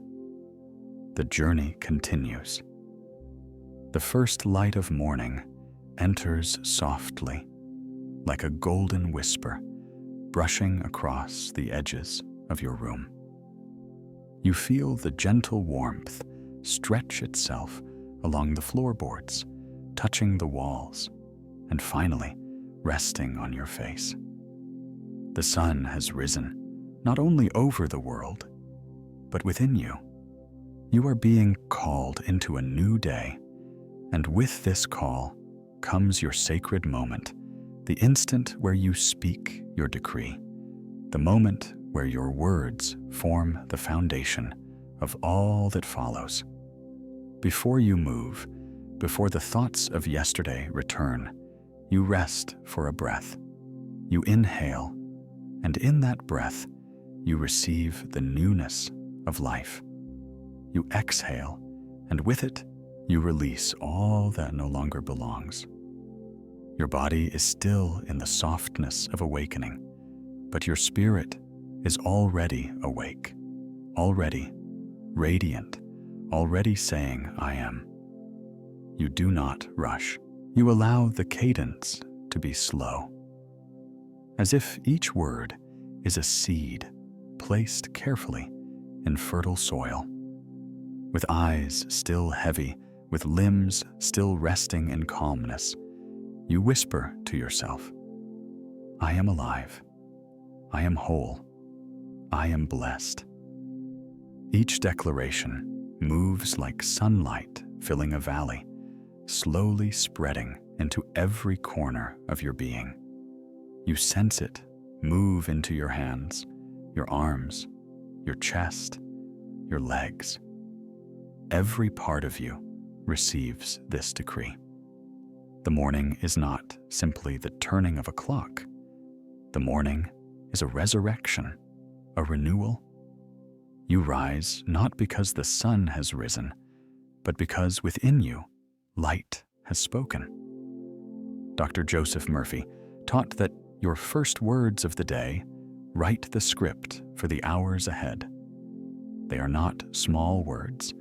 The journey continues. The first light of morning enters softly, like a golden whisper, brushing across the edges of your room. You feel the gentle warmth stretch itself along the floorboards, touching the walls, and finally resting on your face. The sun has risen, not only over the world, but within you. You are being called into a new day, and with this call comes your sacred moment, the instant where you speak your decree, the moment where your words form the foundation of all that follows. Before you move, before the thoughts of yesterday return, you rest for a breath. You inhale, and in that breath, you receive the newness of life. You exhale, and with it, you release all that no longer belongs. Your body is still in the softness of awakening, but your spirit is already awake, already radiant, already saying, I am. You do not rush. You allow the cadence to be slow, as if each word is a seed placed carefully in fertile soil. With eyes still heavy, with limbs still resting in calmness, you whisper to yourself, I am alive. I am whole. I am blessed. Each declaration moves like sunlight filling a valley, slowly spreading into every corner of your being. You sense it move into your hands, your arms, your chest, your legs. Every part of you receives this decree. The morning is not simply the turning of a clock. The morning is a resurrection, a renewal. You rise not because the sun has risen, but because within you, light has spoken. Dr. Joseph Murphy taught that your first words of the day write the script for the hours ahead. They are not small words.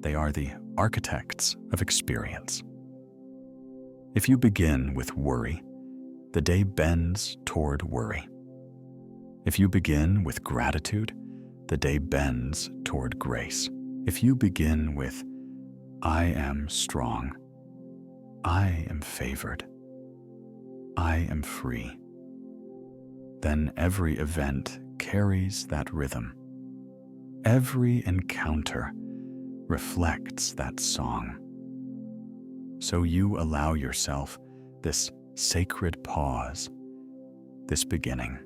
They are the architects of experience. If you begin with worry, the day bends toward worry. If you begin with gratitude, the day bends toward grace. If you begin with, I am strong, I am favored, I am free, then every event carries that rhythm. Every encounter reflects that song. So you allow yourself this sacred pause, this beginning.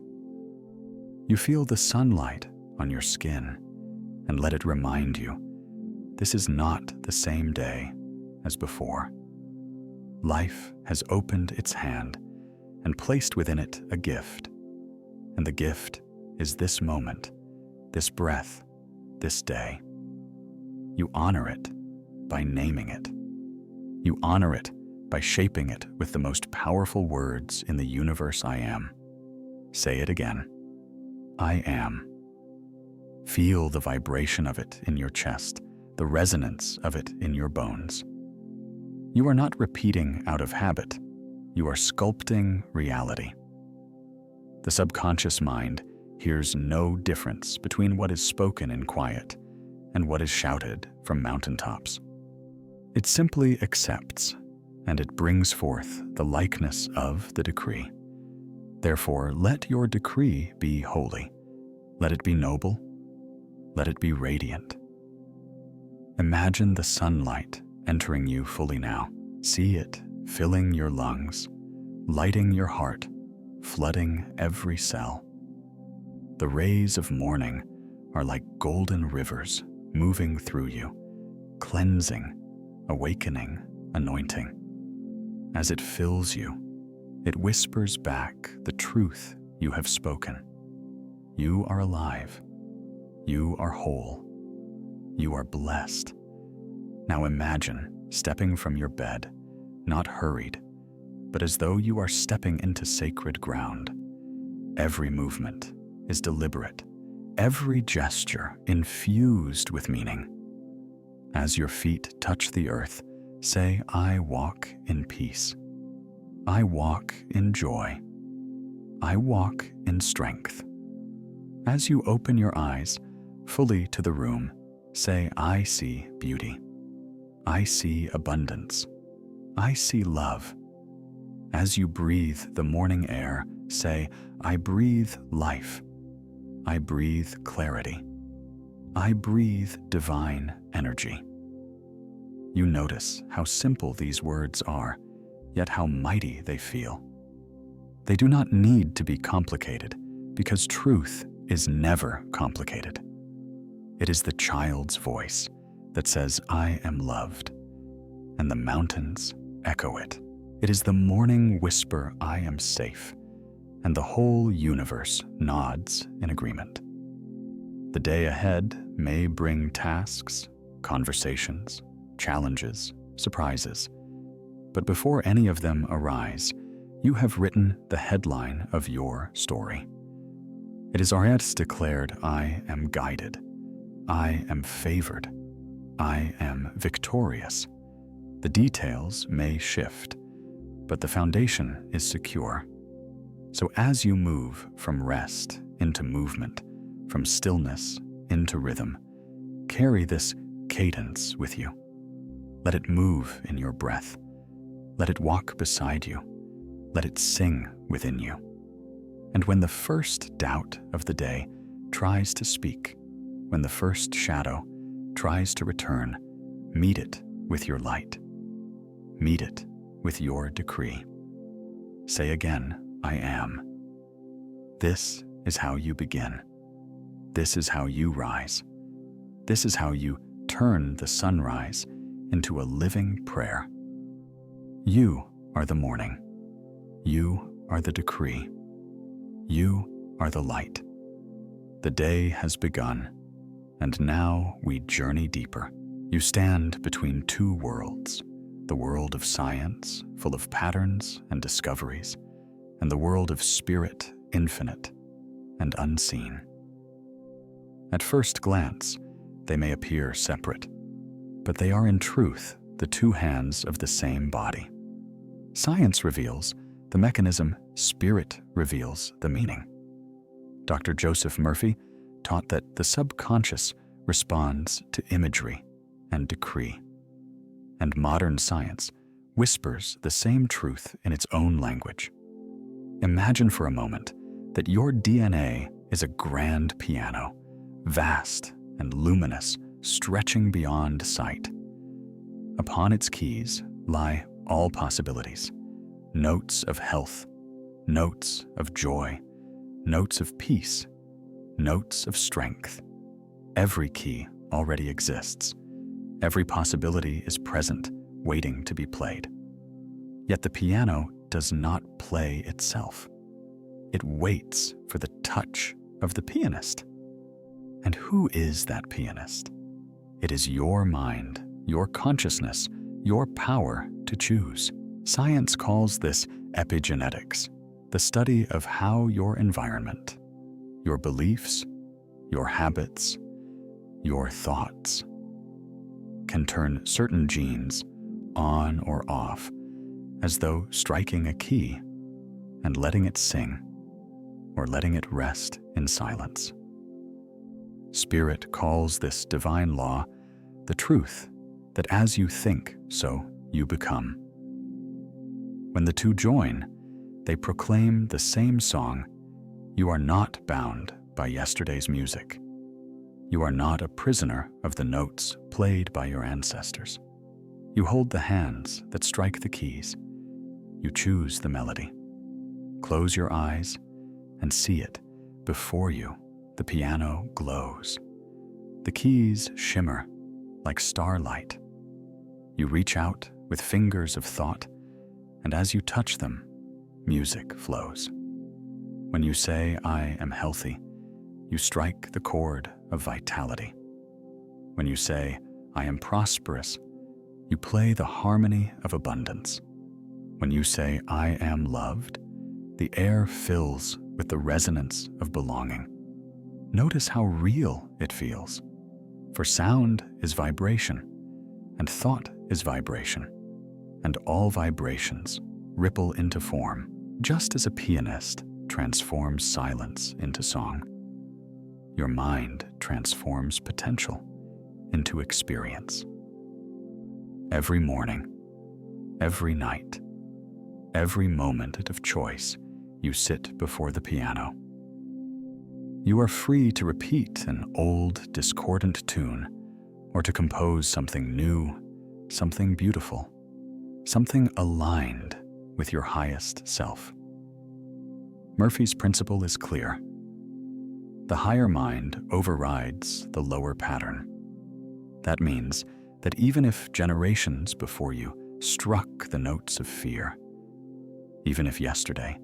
You feel the sunlight on your skin and let it remind you this is not the same day as before. Life has opened its hand and placed within it a gift, and the gift is this moment, this breath, this day. You honor it by naming it. You honor it by shaping it with the most powerful words in the universe I am. Say it again. I am. Feel the vibration of it in your chest, the resonance of it in your bones. You are not repeating out of habit. You are sculpting reality. The subconscious mind hears no difference between what is spoken in quiet and what is shouted from mountaintops. It simply accepts, and it brings forth the likeness of the decree. Therefore, let your decree be holy. Let it be noble. Let it be radiant. Imagine the sunlight entering you fully now. See it filling your lungs, lighting your heart, flooding every cell. The rays of morning are like golden rivers moving through you, cleansing, awakening, anointing. As it fills you, it whispers back the truth you have spoken. You are alive. You are whole. You are blessed. Now imagine stepping from your bed, not hurried, but as though you are stepping into sacred ground. Every movement is deliberate, every gesture infused with meaning. As your feet touch the earth, say, I walk in peace. I walk in joy. I walk in strength. As you open your eyes fully to the room, say, I see beauty. I see abundance. I see love. As you breathe the morning air, say, I breathe life. I breathe clarity. I breathe divine energy. You notice how simple these words are, yet how mighty they feel. They do not need to be complicated, because truth is never complicated. It is the child's voice that says, I am loved, and the mountains echo it. It is the morning whisper, I am safe, and the whole universe nods in agreement. The day ahead may bring tasks, conversations, challenges, surprises, but before any of them arise, you have written the headline of your story. It is Ariad's declared, I am guided, I am favored, I am victorious. The details may shift, but the foundation is secure. So as you move from rest into movement, from stillness into rhythm, carry this cadence with you. Let it move in your breath. Let it walk beside you. Let it sing within you. And when the first doubt of the day tries to speak, when the first shadow tries to return, meet it with your light. Meet it with your decree. Say again, I am. This is how you begin. This is how you rise. This is how you turn the sunrise into a living prayer. You are the morning. You are the decree. You are the light. The day has begun, and now we journey deeper. You stand between two worlds, the world of science, full of patterns and discoveries, and the world of spirit, infinite and unseen. At first glance, they may appear separate, but they are in truth the two hands of the same body. Science reveals the mechanism, spirit reveals the meaning. Dr. Joseph Murphy taught that the subconscious responds to imagery and decree, and modern science whispers the same truth in its own language. Imagine for a moment that your DNA is a grand piano, vast and luminous, stretching beyond sight. Upon its keys lie all possibilities, notes of health, notes of joy, notes of peace, notes of strength. Every key already exists. Every possibility is present, waiting to be played. Yet the piano does not play itself. It waits for the touch of the pianist. And who is that pianist? It is your mind, your consciousness, your power to choose. Science calls this epigenetics, the study of how your environment, your beliefs, your habits, your thoughts can turn certain genes on or off, as though striking a key and letting it sing or letting it rest in silence. Spirit calls this divine law the truth that as you think, so you become. When the two join, they proclaim the same song. You are not bound by yesterday's music. You are not a prisoner of the notes played by your ancestors. You hold the hands that strike the keys. You choose the melody. Close your eyes and see it before you. The piano glows. The keys shimmer like starlight. You reach out with fingers of thought, and as you touch them, music flows. When you say, I am healthy, you strike the chord of vitality. When you say, I am prosperous, you play the harmony of abundance. When you say, I am loved, the air fills with the resonance of belonging. Notice how real it feels. For sound is vibration, and thought is vibration, and all vibrations ripple into form, just as a pianist transforms silence into song. Your mind transforms potential into experience. Every morning, every night, every moment of choice, you sit before the piano. You are free to repeat an old, discordant tune, or to compose something new, something beautiful, something aligned with your highest self. Murphy's principle is clear. The higher mind overrides the lower pattern. That means that even if generations before you struck the notes of fear, even if yesterday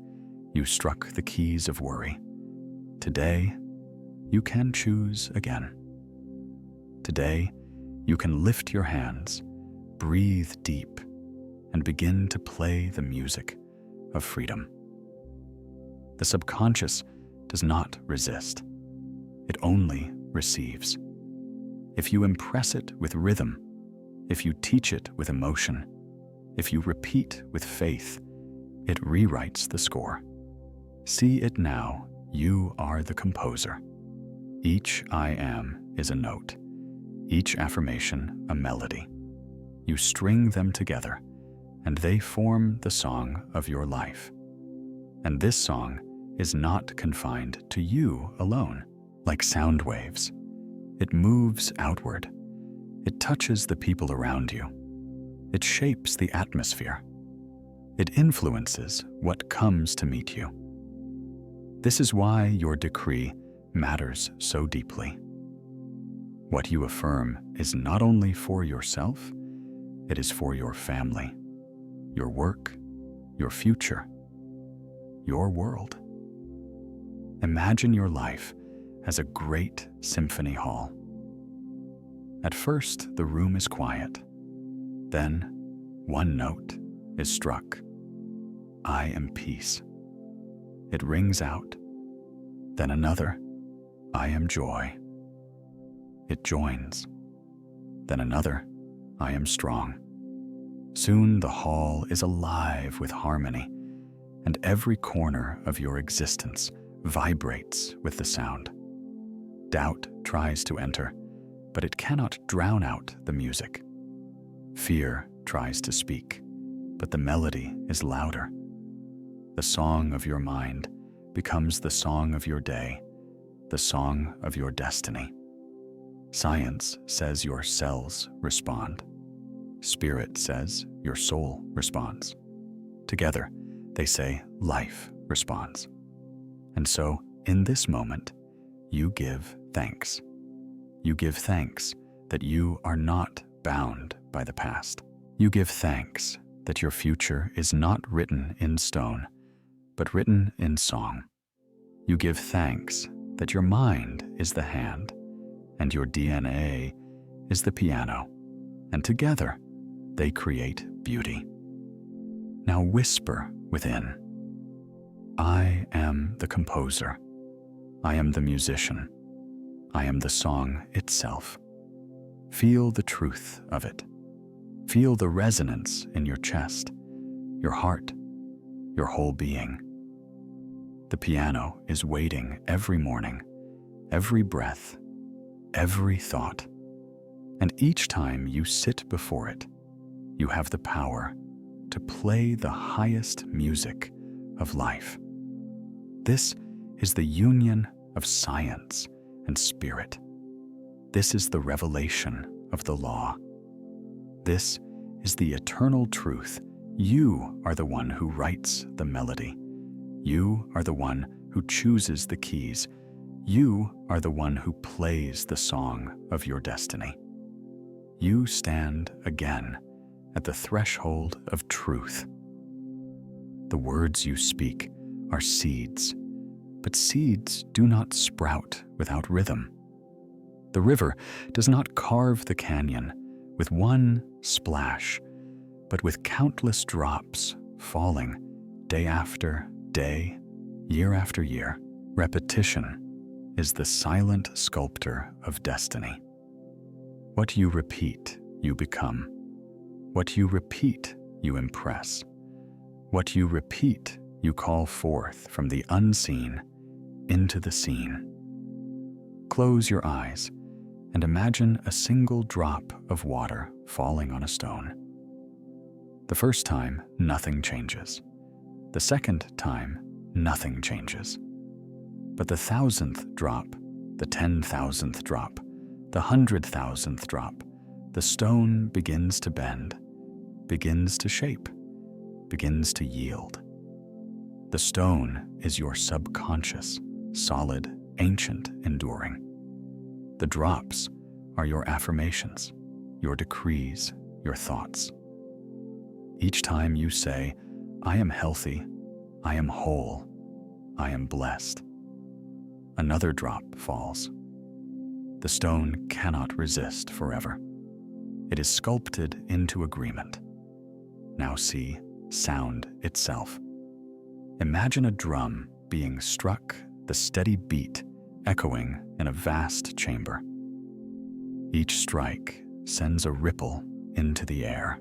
you struck the keys of worry, today, you can choose again. Today, you can lift your hands, breathe deep, and begin to play the music of freedom. The subconscious does not resist. It only receives. If you impress it with rhythm, if you teach it with emotion, if you repeat with faith, it rewrites the score. See it now. You are the composer. Each I am is a note, each affirmation a melody. You string them together, and they form the song of your life. And this song is not confined to you alone. Like sound waves, it moves outward. It touches the people around you. It shapes the atmosphere. It influences what comes to meet you. This is why your decree matters so deeply. What you affirm is not only for yourself, it is for your family, your work, your future, your world. Imagine your life as a great symphony hall. At first, the room is quiet. Then, one note is struck. I am peace. It rings out. Then another. I am joy. It joins. Then another. I am strong. Soon the hall is alive with harmony, and every corner of your existence vibrates with the sound. Doubt tries to enter, but it cannot drown out the music. Fear tries to speak, but the melody is louder. The song of your mind becomes the song of your day, the song of your destiny. Science says your cells respond. Spirit says your soul responds. Together, they say life responds. And so, in this moment, you give thanks. You give thanks that you are not bound by the past. You give thanks that your future is not written in stone, but written in song. You give thanks that your mind is the hand, and your DNA is the piano, and together they create beauty. Now whisper within. I am the composer. I am the musician. I am the song itself. Feel the truth of it. Feel the resonance in your chest, your heart, your whole being. The piano is waiting every morning, every breath, every thought. And each time you sit before it, you have the power to play the highest music of life. This is the union of science and spirit. This is the revelation of the law. This is the eternal truth. You are the one who writes the melody. You are the one who chooses the keys. You are the one who plays the song of your destiny. You stand again at the threshold of truth. The words you speak are seeds, but seeds do not sprout without rhythm. The river does not carve the canyon with one splash, but with countless drops falling day after day, year after year. Repetition is the silent sculptor of destiny. What you repeat, you become. What you repeat, you impress. What you repeat, you call forth from the unseen into the seen. Close your eyes and imagine a single drop of water falling on a stone. The first time, nothing changes. The second time, nothing changes. But the 1,000th drop, the 10,000th drop, the 100,000th drop, the stone begins to bend, begins to shape, begins to yield. The stone is your subconscious, solid, ancient, enduring. The drops are your affirmations, your decrees, your thoughts. Each time you say, I am healthy, I am whole, I am blessed, another drop falls. The stone cannot resist forever. It is sculpted into agreement. Now see sound itself. Imagine a drum being struck, the steady beat echoing in a vast chamber. Each strike sends a ripple into the air.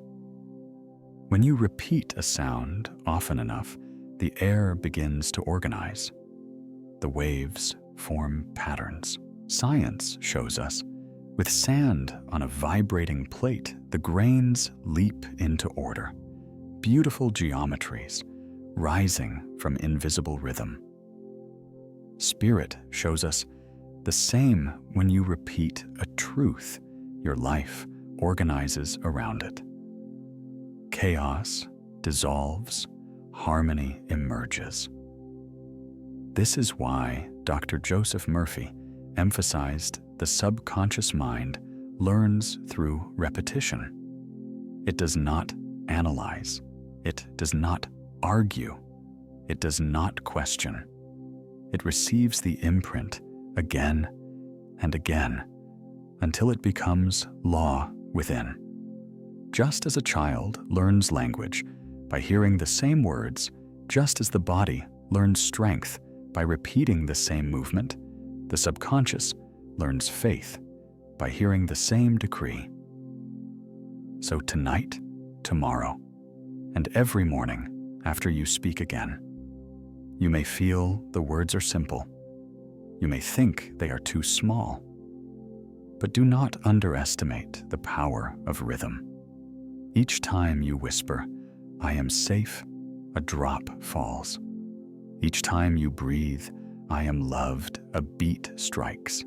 When you repeat a sound often enough, the air begins to organize. The waves form patterns. Science shows us, with sand on a vibrating plate, the grains leap into order, beautiful geometries rising from invisible rhythm. Spirit shows us the same. When you repeat a truth, your life organizes around it. Chaos dissolves, harmony emerges. This is why Dr. Joseph Murphy emphasized the subconscious mind learns through repetition. It does not analyze. It does not argue. It does not question. It receives the imprint again and again until it becomes law within. Just as a child learns language by hearing the same words, just as the body learns strength by repeating the same movement, the subconscious learns faith by hearing the same decree. So tonight, tomorrow, and every morning after you speak again, you may feel the words are simple. You may think they are too small. But do not underestimate the power of rhythm. Each time you whisper, "I am safe," a drop falls. Each time you breathe, "I am loved," a beat strikes.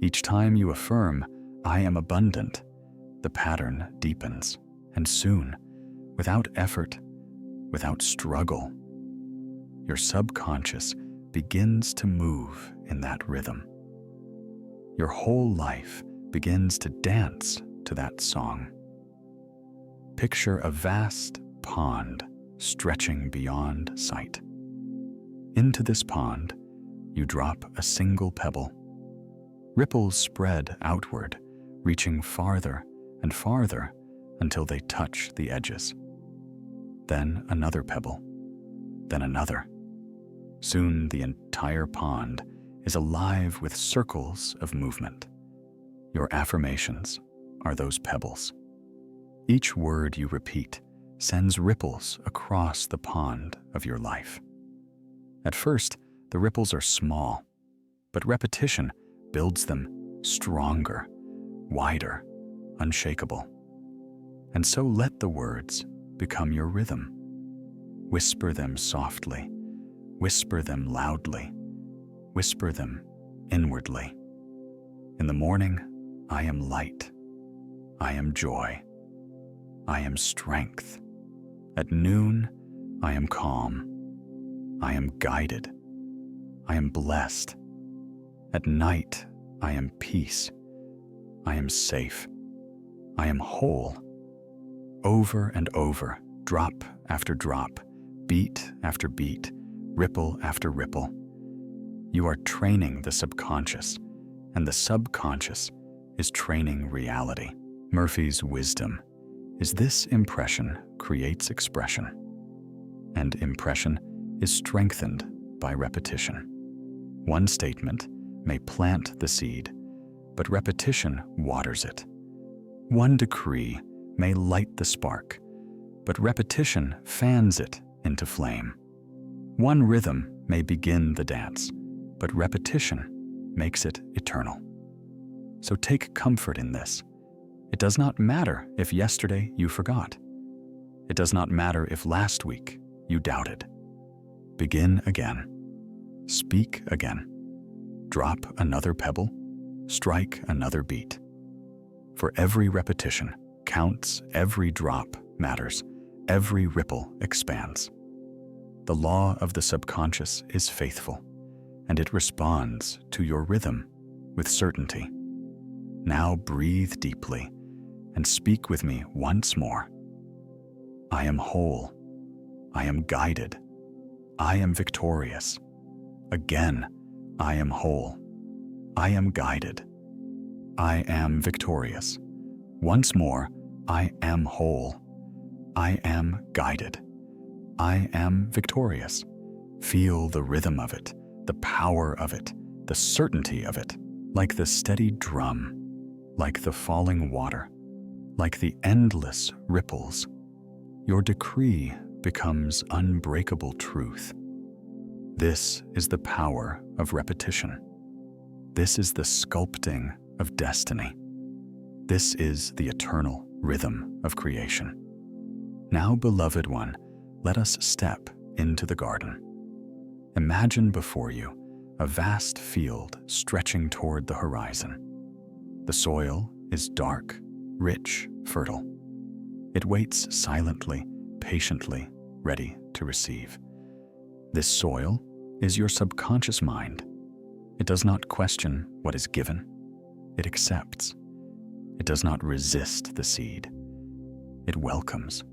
Each time you affirm, "I am abundant," the pattern deepens, and soon, without effort, without struggle, your subconscious begins to move in that rhythm. Your whole life begins to dance to that song. Picture a vast pond stretching beyond sight. Into this pond, you drop a single pebble. Ripples spread outward, reaching farther and farther until they touch the edges. Then another pebble, then another. Soon the entire pond is alive with circles of movement. Your affirmations are those pebbles. Each word you repeat sends ripples across the pond of your life. At first, the ripples are small, but repetition builds them stronger, wider, unshakable. And so let the words become your rhythm. Whisper them softly, whisper them loudly, whisper them inwardly. In the morning, I am light, I am joy, I am strength. At noon, I am calm, I am guided, I am blessed. At night, I am peace, I am safe, I am whole. Over and over, drop after drop, beat after beat, ripple after ripple. You are training the subconscious, and the subconscious is training reality. Murphy's wisdom is this: impression creates expression, and impression is strengthened by repetition. One statement may plant the seed, but repetition waters it. One decree may light the spark, but repetition fans it into flame. One rhythm may begin the dance, but repetition makes it eternal. So take comfort in this. It does not matter if yesterday you forgot. It does not matter if last week you doubted. Begin again. Speak again. Drop another pebble. Strike another beat. For every repetition counts, every drop matters, every ripple expands. The law of the subconscious is faithful, and it responds to your rhythm with certainty. Now breathe deeply and speak with me once more. I am whole. I am guided. I am victorious. Again, I am whole. I am guided. I am victorious. Once more, I am whole. I am guided. I am victorious. Feel the rhythm of it, the power of it, the certainty of it, like the steady drum, like the falling water, like the endless ripples. Your decree becomes unbreakable truth. This is the power of repetition. This is the sculpting of destiny. This is the eternal rhythm of creation. Now, beloved one, let us step into the garden. Imagine before you a vast field stretching toward the horizon. The soil is dark, rich, fertile. It waits silently, patiently ready to receive. This soil is your subconscious mind. It does not question what is given. It accepts. It does not resist the seed. It welcomes.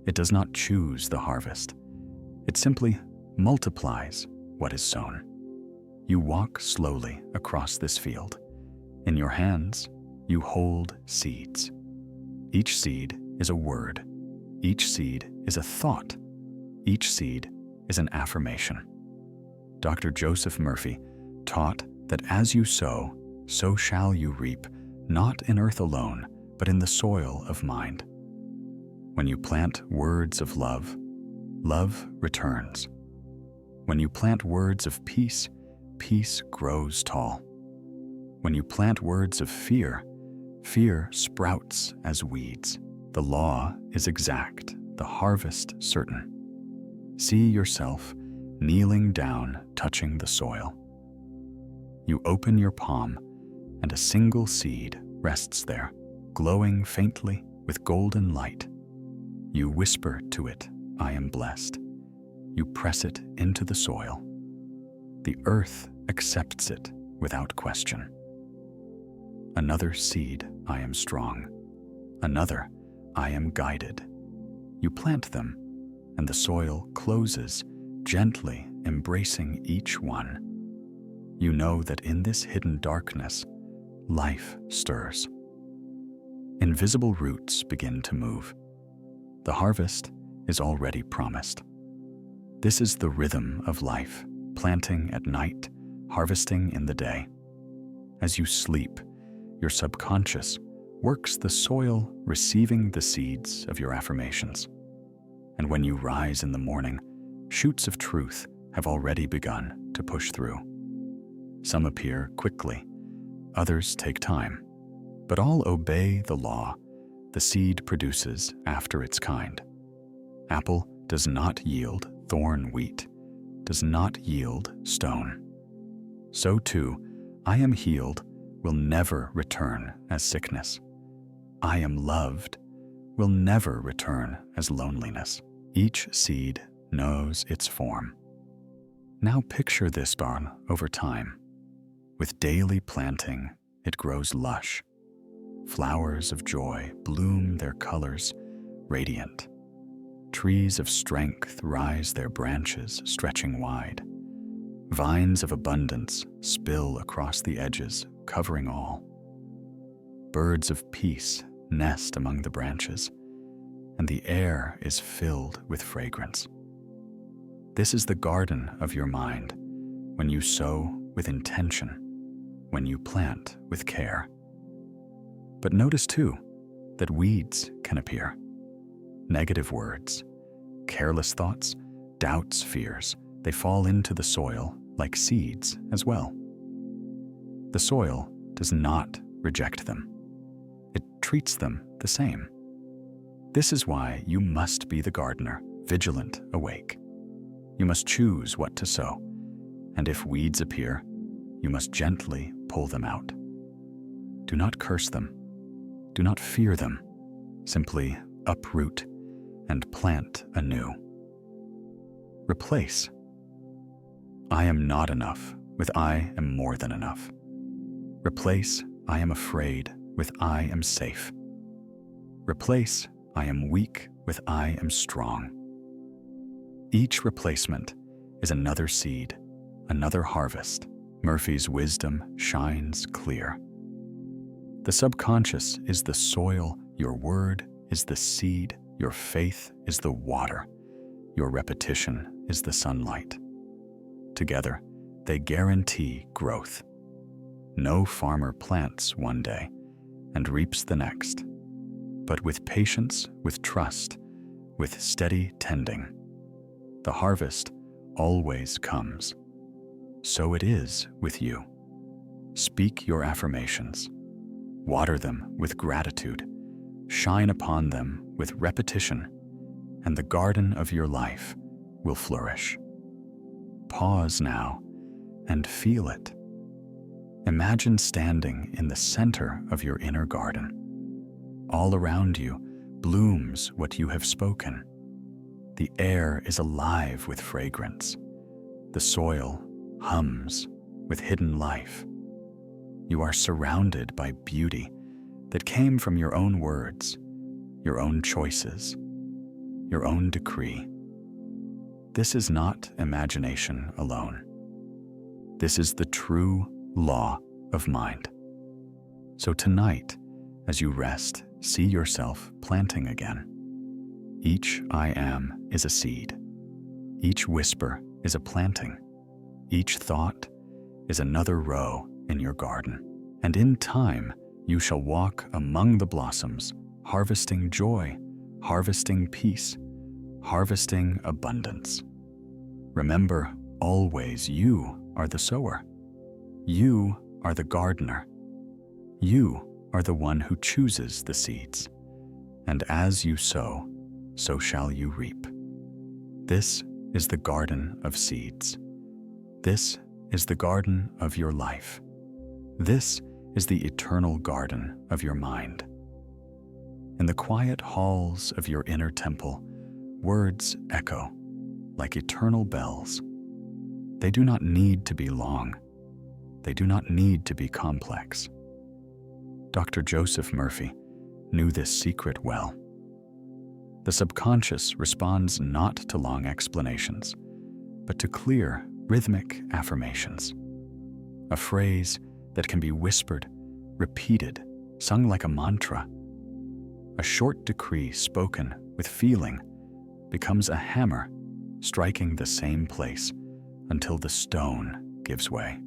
It does not choose the harvest. It simply multiplies what is sown. You walk slowly across this field. In your hands, you hold seeds. Each seed is a word. Each seed is a thought. Each seed is an affirmation. Dr. Joseph Murphy taught that as you sow, so shall you reap, not in earth alone, but in the soil of mind. When you plant words of love, love returns. When you plant words of peace, peace grows tall. When you plant words of fear, fear sprouts as weeds. The law is exact, the harvest certain. See yourself kneeling down, touching the soil. You open your palm, and a single seed rests there, glowing faintly with golden light. You whisper to it, "I am blessed." You press it into the soil. The earth accepts it without question. Another seed, "I am strong." Another, "I am guided." You plant them, and the soil closes, gently embracing each one. You know that in this hidden darkness, life stirs. Invisible roots begin to move. The harvest is already promised. This is the rhythm of life, planting at night, harvesting in the day. As you sleep, your subconscious works the soil, receiving the seeds of your affirmations. And when you rise in the morning, shoots of truth have already begun to push through. Some appear quickly, others take time, but all obey the law the seed produces after its kind. Apple does not yield thorn wheat, does not yield stone. So too, "I am healed" will never return as sickness. "I am loved" will never return as loneliness. Each seed knows its form. Now picture this barn over time. With daily planting, it grows lush. Flowers of joy bloom, their colors radiant. Trees of strength rise, their branches stretching wide. Vines of abundance spill across the edges, covering all. Birds of peace nest among the branches, and the air is filled with fragrance. This is the garden of your mind, when you sow with intention, when you plant with care. But notice too that weeds can appear. Negative words, careless thoughts, doubts, fears, they fall into the soil like seeds as well. The soil does not reject them. It treats them the same. This is why you must be the gardener, vigilant, awake. You must choose what to sow, and if weeds appear, you must gently pull them out. Do not curse them. Do not fear them. Simply uproot and plant anew. Replace "I am not enough" with "I am more than enough." Replace "I am afraid" with "I am safe." Replace "I am weak" with "I am strong." Each replacement is another seed, another harvest. Murphy's wisdom shines clear. The subconscious is the soil, your word is the seed, your faith is the water, your repetition is the sunlight. Together, they guarantee growth. No farmer plants one day and reaps the next, but with patience, with trust, with steady tending, the harvest always comes. So it is with you. Speak your affirmations. Water them with gratitude. Shine upon them with repetition, and the garden of your life will flourish. Pause now and feel it. Imagine standing in the center of your inner garden. All around you blooms what you have spoken. The air is alive with fragrance. The soil hums with hidden life. You are surrounded by beauty that came from your own words, your own choices, your own decree. This is not imagination alone. This is the true law of mind. So tonight, as you rest, see yourself planting again. Each I am is a seed. Each whisper is a planting. Each thought is another row in your garden. And in time, you shall walk among the blossoms, harvesting joy, harvesting peace, harvesting abundance. Remember, always you are the sower. You are the gardener. You are the one who chooses the seeds. And as you sow, so shall you reap. This is the garden of seeds. This is the garden of your life. This is the eternal garden of your mind. In the quiet halls of your inner temple, words echo like eternal bells. They do not need to be long. They do not need to be complex. Dr. Joseph Murphy knew this secret well. The subconscious responds not to long explanations, but to clear, rhythmic affirmations. A phrase that can be whispered, repeated, sung like a mantra. A short decree spoken with feeling becomes a hammer striking the same place until the stone gives way.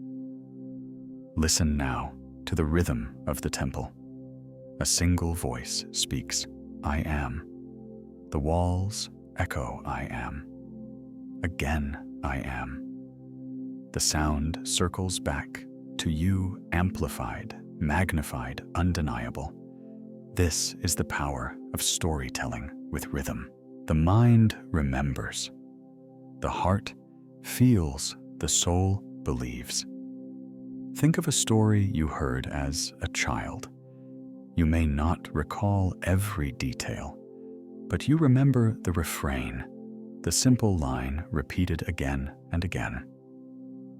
Listen now to the rhythm of the temple. A single voice speaks, I am. The walls echo, I am. Again, I am. The sound circles back to you, amplified, magnified, undeniable. This is the power of storytelling with rhythm. The mind remembers. The heart feels. The soul believes. Think of a story you heard as a child. You may not recall every detail, but you remember the refrain, the simple line repeated again and again.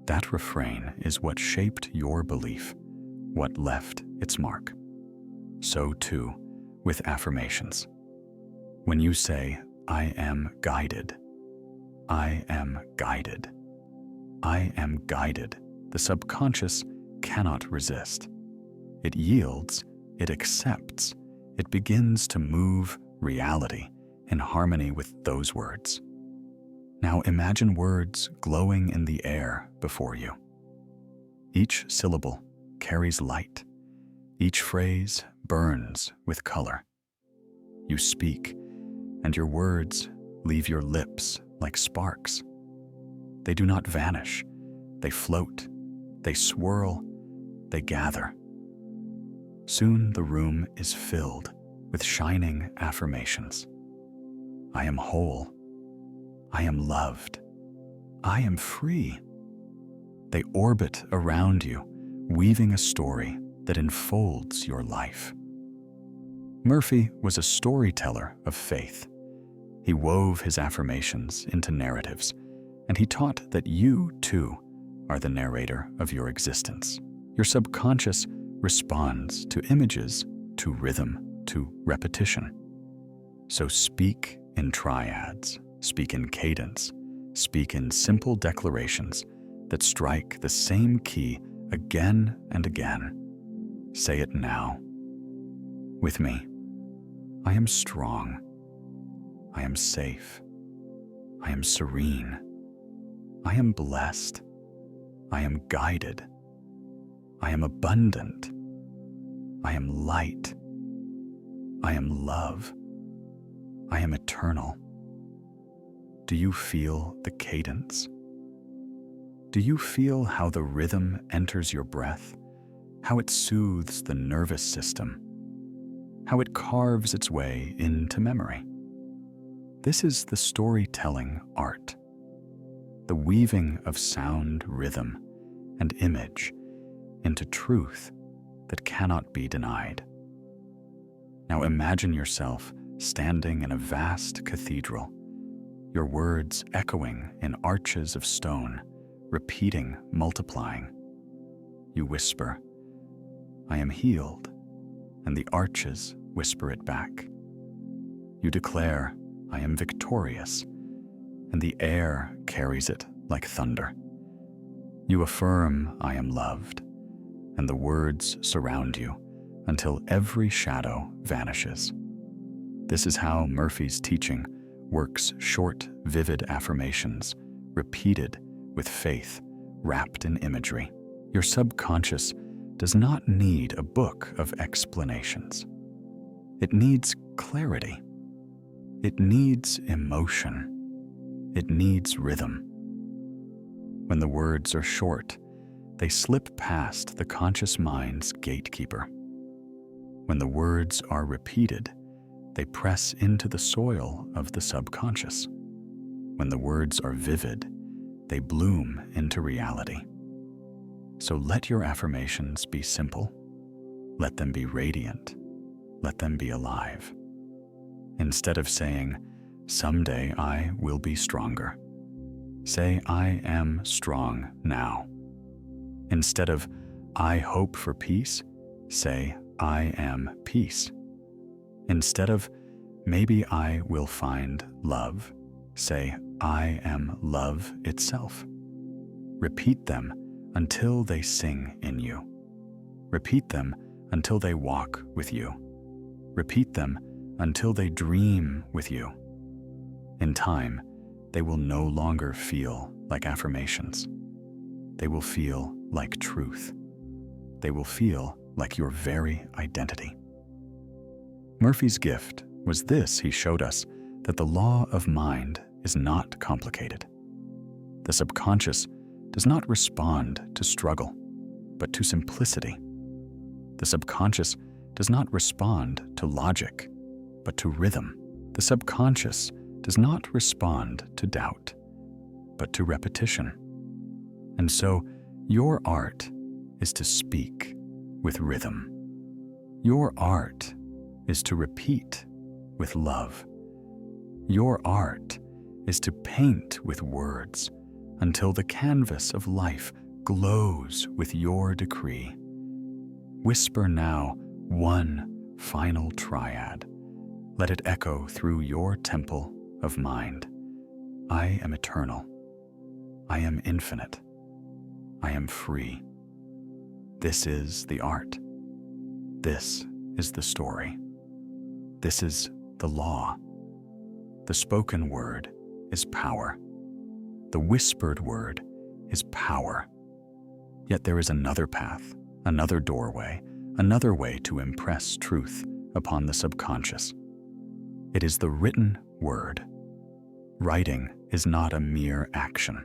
That refrain is what shaped your belief, what left its mark. So too with affirmations. When you say, I am guided, I am guided, I am guided, the subconscious cannot resist. It yields, it accepts, it begins to move reality in harmony with those words. Now imagine words glowing in the air before you. Each syllable carries light. Each phrase burns with color. You speak, and your words leave your lips like sparks. They do not vanish. They float. They swirl. They gather. Soon the room is filled with shining affirmations. I am whole. I am loved. I am free. They orbit around you, weaving a story that enfolds your life. Murphy was a storyteller of faith. He wove his affirmations into narratives, and he taught that you, too, are the narrator of your existence. Your subconscious responds to images, to rhythm, to repetition. So speak in triads, speak in cadence, speak in simple declarations that strike the same key again and again. Say it now. With me. I am strong. I am safe. I am serene. I am blessed. I am guided. I am abundant. I am light. I am love. I am eternal. Do you feel the cadence? Do you feel how the rhythm enters your breath? How it soothes the nervous system? How it carves its way into memory? This is the storytelling art, the weaving of sound, rhythm, and image into truth that cannot be denied. Now imagine yourself standing in a vast cathedral, your words echoing in arches of stone, repeating, multiplying. You whisper, "I am healed," and the arches whisper it back. You declare, "I am victorious," and the air carries it like thunder. You affirm, "I am loved," and the words surround you until every shadow vanishes. This is how Murphy's teaching works: short, vivid affirmations, repeated with faith, wrapped in imagery. Your subconscious does not need a book of explanations. It needs clarity. It needs emotion. It needs rhythm. When the words are short, they slip past the conscious mind's gatekeeper. When the words are repeated, they press into the soil of the subconscious. When the words are vivid, they bloom into reality. So let your affirmations be simple. Let them be radiant. Let them be alive. Instead of saying, "Someday I will be stronger," say, "I am strong now." Instead of, "I hope for peace," say, "I am peace." Instead of, "Maybe I will find love," say, "I am love itself." Repeat them until they sing in you. Repeat them until they walk with you. Repeat them until they dream with you. In time, they will no longer feel like affirmations. They will feel like truth. They will feel like your very identity. Murphy's gift was this: he showed us that the law of mind is not complicated. The subconscious does not respond to struggle, but to simplicity. The subconscious does not respond to logic, but to rhythm. The subconscious does not respond to doubt, but to repetition. And so, your art is to speak with rhythm. Your art is to repeat with love. Your art is to paint with words until the canvas of life glows with your decree. Whisper now one final triad. Let it echo through your temple of mind. I am eternal. I am infinite. I am free. This is the art. This is the story. This is the law. The spoken word is power. The whispered word is power. Yet there is another path, another doorway, another way to impress truth upon the subconscious. It is the written word. Writing is not a mere action.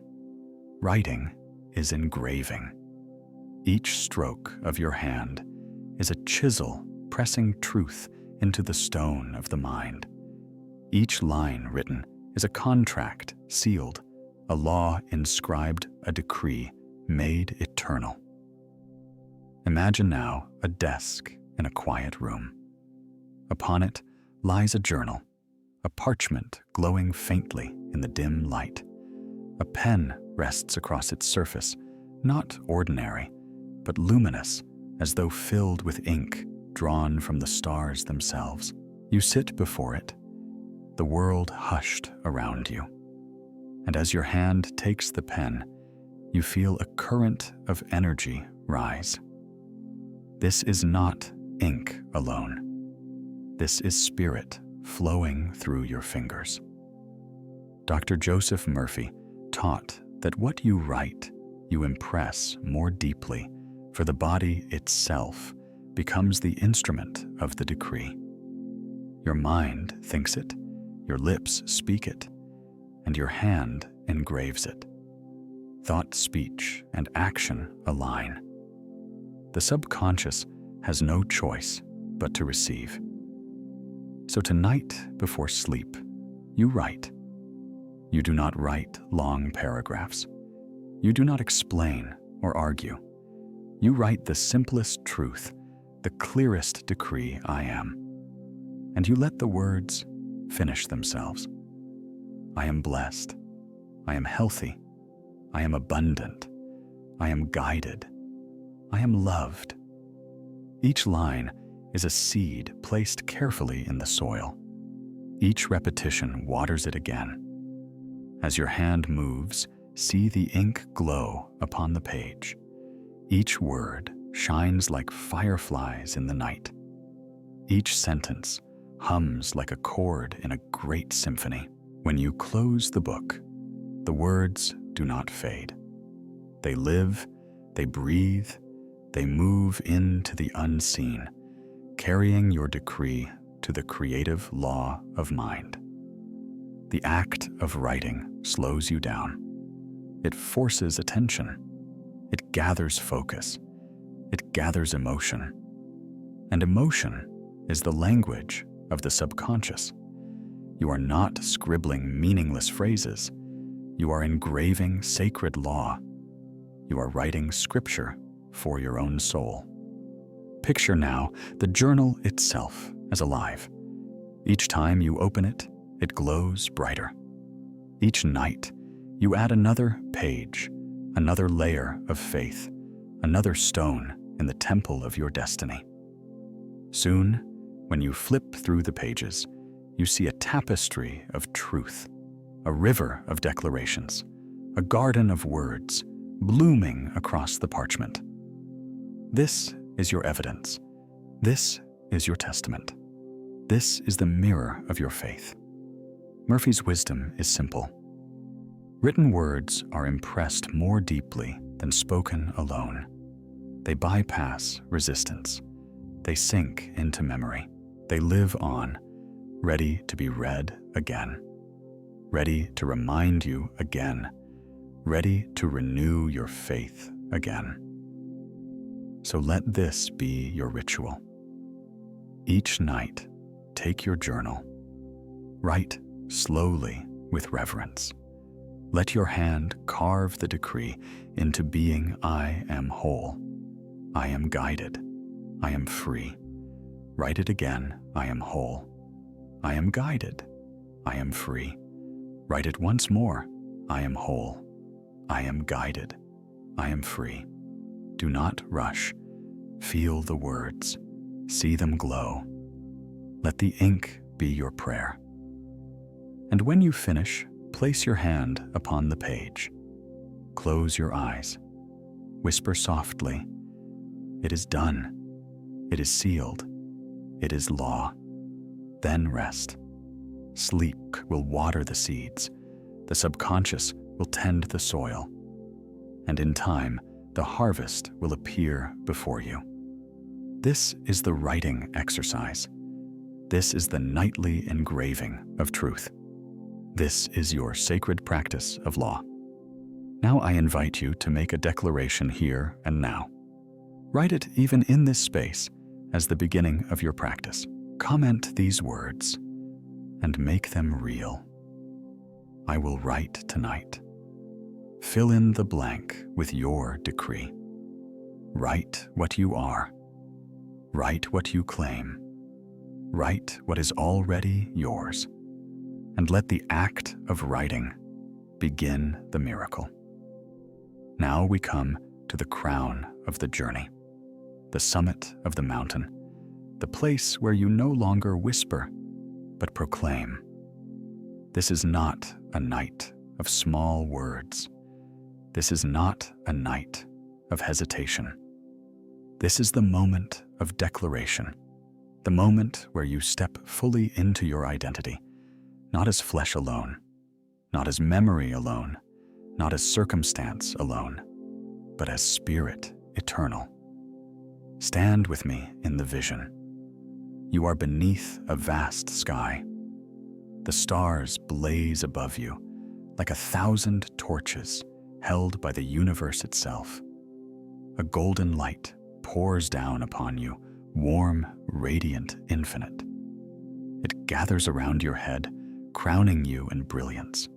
Writing is engraving. Each stroke of your hand is a chisel pressing truth into the stone of the mind. Each line written is a contract sealed, a law inscribed, a decree made eternal. Imagine now a desk in a quiet room. Upon it lies a journal, a parchment glowing faintly in the dim light. A pen rests across its surface, not ordinary, but luminous, as though filled with ink drawn from the stars themselves. You sit before it, the world hushed around you. And as your hand takes the pen, you feel a current of energy rise. This is not ink alone. This is spirit flowing through your fingers. Dr. Joseph Murphy taught that what you write, you impress more deeply, for the body itself becomes the instrument of the decree. Your mind thinks it, your lips speak it, and your hand engraves it. Thought, speech, and action align. The subconscious has no choice but to receive. So tonight, before sleep, you write. You do not write long paragraphs. You do not explain or argue. You write the simplest truth, the clearest decree, I am. And you let the words finish themselves. I am blessed. I am healthy. I am abundant. I am guided. I am loved. Each line is a seed placed carefully in the soil. Each repetition waters it again. As your hand moves, see the ink glow upon the page. Each word shines like fireflies in the night. Each sentence hums like a chord in a great symphony. When you close the book, the words do not fade. They live, they breathe, they move into the unseen, carrying your decree to the creative law of mind. The act of writing slows you down. It forces attention. It gathers focus. It gathers emotion. And emotion is the language of the subconscious. You are not scribbling meaningless phrases. You are engraving sacred law. You are writing scripture for your own soul. Picture now the journal itself as alive. Each time you open it, it glows brighter. Each night, you add another page, another layer of faith, another stone in the temple of your destiny. Soon, when you flip through the pages, you see a tapestry of truth, a river of declarations, a garden of words blooming across the parchment. This is your evidence. This is your testament. This is the mirror of your faith. Murphy's wisdom is simple. Written words are impressed more deeply than spoken alone. They bypass resistance. They sink into memory. They live on, ready to be read again, ready to remind you again, ready to renew your faith again. So let this be your ritual. Each night, take your journal. Write slowly with reverence. Let your hand carve the decree into being. I am whole. I am guided. I am free. Write it again. I am whole. I am guided. I am free. Write it once more. I am whole. I am guided. I am free. Do not rush. Feel the words. See them glow. Let the ink be your prayer. And when you finish, place your hand upon the page. Close your eyes. Whisper softly, "It is done. It is sealed. It is law." Then rest. Sleep will water the seeds. The subconscious will tend the soil. And in time, the harvest will appear before you. This is the writing exercise. This is the nightly engraving of truth. This is your sacred practice of law. Now I invite you to make a declaration here and now. Write it even in this space as the beginning of your practice. Comment these words and make them real. I will write tonight. Fill in the blank with your decree. Write what you are. Write what you claim. Write what is already yours. And let the act of writing begin the miracle. Now we come to the crown of the journey, the summit of the mountain, the place where you no longer whisper, but proclaim. This is not a night of small words. This is not a night of hesitation. This is the moment of declaration, the moment where you step fully into your identity, not as flesh alone, not as memory alone, not as circumstance alone, but as spirit eternal. Stand with me in the vision. You are beneath a vast sky. The stars blaze above you like 1,000 torches held by the universe itself. A golden light pours down upon you, warm, radiant, infinite. It gathers around your head, crowning you in brilliance.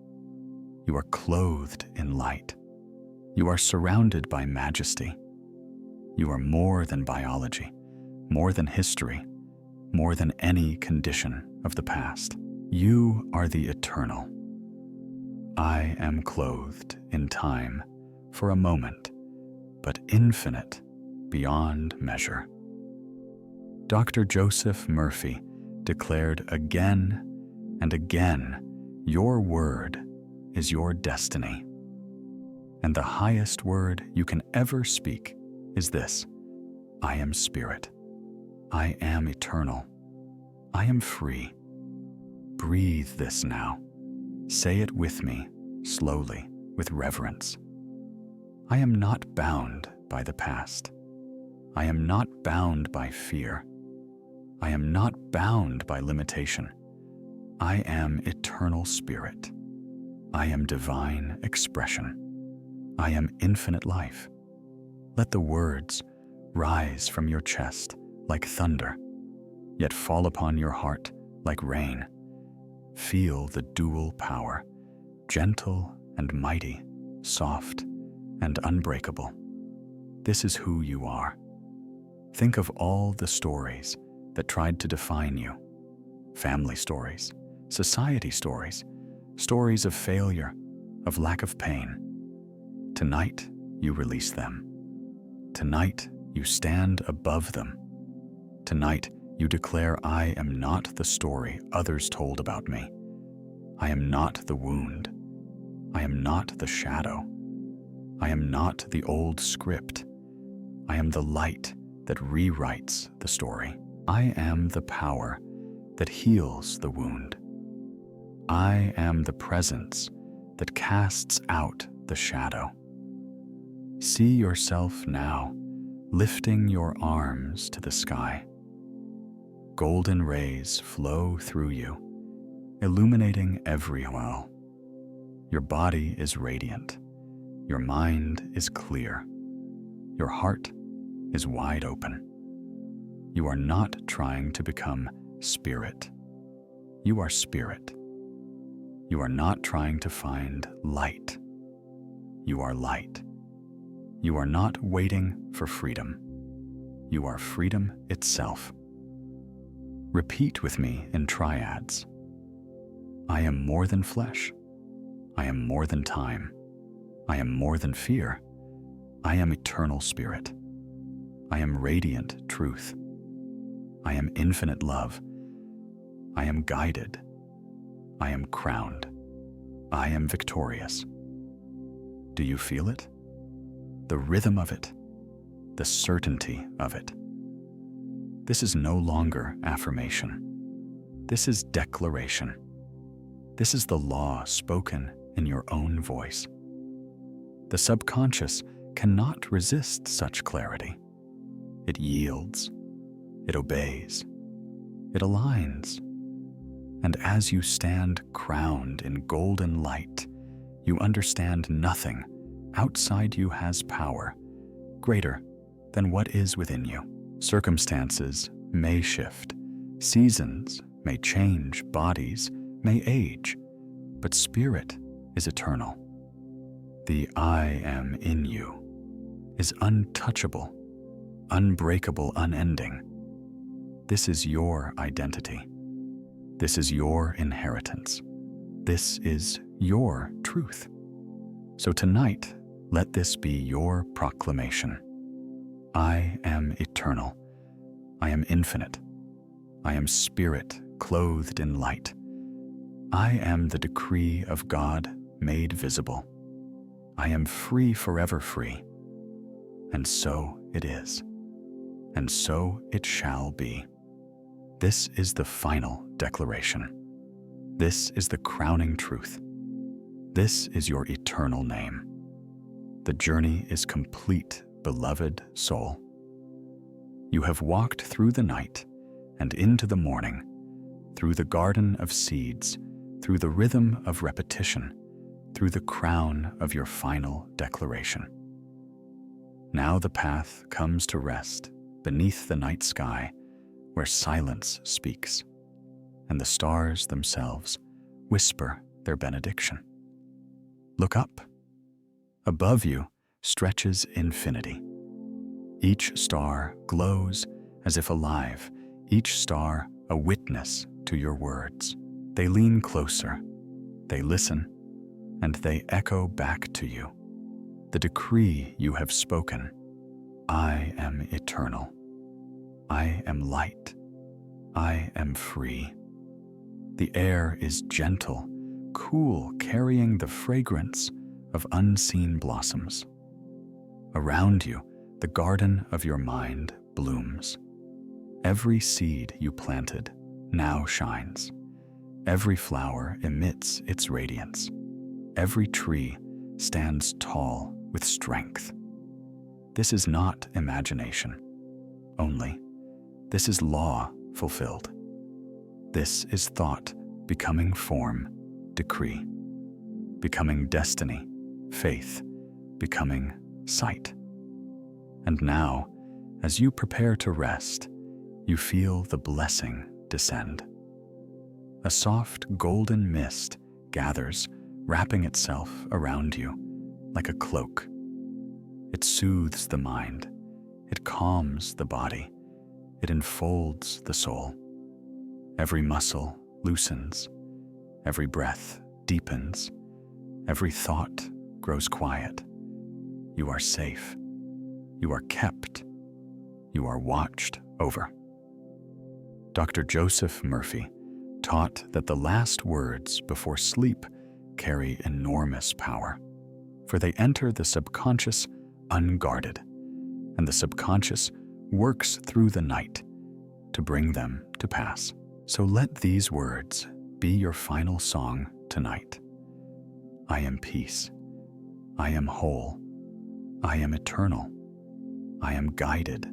You are clothed in light. You are surrounded by majesty. You are more than biology, more than history, more than any condition of the past. You are the eternal. I am clothed in time for a moment, but infinite beyond measure. Dr. Joseph Murphy declared again and again, your word is your destiny. And the highest word you can ever speak is this: I am spirit. I am eternal. I am free. Breathe this now. Say it with me, slowly, with reverence. I am not bound by the past. I am not bound by fear. I am not bound by limitation. I am eternal spirit. I am divine expression. I am infinite life. Let the words rise from your chest like thunder, yet fall upon your heart like rain. Feel the dual power, gentle and mighty, soft and unbreakable. This is who you are. Think of all the stories that tried to define you. Family stories, society stories, stories of failure, of lack of pain. Tonight, you release them. Tonight, you stand above them. Tonight, you declare, I am not the story others told about me. I am not the wound. I am not the shadow. I am not the old script. I am the light that rewrites the story. I am the power that heals the wound. I am the presence that casts out the shadow. See yourself now, lifting your arms to the sky. Golden rays flow through you, illuminating every well. Your body is radiant. Your mind is clear. Your heart is wide open. You are not trying to become spirit. You are spirit. You are not trying to find light. You are light. You are not waiting for freedom. You are freedom itself. Repeat with me in triads. I am more than flesh. I am more than time. I am more than fear. I am eternal spirit. I am radiant truth. I am infinite love. I am guided. I am crowned. I am victorious. Do you feel it? The rhythm of it, the certainty of it. This is no longer affirmation. This is declaration. This is the law spoken in your own voice. The subconscious cannot resist such clarity. It yields. It obeys. It aligns. And as you stand crowned in golden light, you understand nothing outside you has power greater than what is within you. Circumstances may shift, seasons may change, bodies may age, but spirit is eternal. The I am in you is untouchable, unbreakable, unending. This is your identity. This is your inheritance. This is your truth. So tonight, let this be your proclamation. I am eternal. I am infinite. I am spirit clothed in light. I am the decree of God made visible. I am free, forever free. And so it is. And so it shall be. This is the final declaration. This is the crowning truth. This is your eternal name. The journey is complete, beloved soul. You have walked through the night and into the morning, through the garden of seeds, through the rhythm of repetition, through the crown of your final declaration. Now the path comes to rest beneath the night sky, where silence speaks, and the stars themselves whisper their benediction. Look up. Above you stretches infinity. Each star glows as if alive, each star a witness to your words. They lean closer, they listen, and they echo back to you. The decree you have spoken: I am eternal. I am light. I am free. The air is gentle, cool, carrying the fragrance of unseen blossoms. Around you, the garden of your mind blooms. Every seed you planted now shines. Every flower emits its radiance. Every tree stands tall with strength. This is not imagination only. This is law fulfilled. This is thought becoming form, decree, becoming destiny, faith, becoming sight. And now, as you prepare to rest, you feel the blessing descend. A soft golden mist gathers, wrapping itself around you like a cloak. It soothes the mind. It calms the body. It enfolds the soul. Every muscle loosens. Every breath deepens. Every thought grows quiet. You are safe. You are kept. You are watched over. Dr. Joseph Murphy taught that the last words before sleep carry enormous power, for they enter the subconscious unguarded, and the subconscious works through the night to bring them to pass. So let these words be your final song tonight. I am peace. I am whole. I am eternal. I am guided.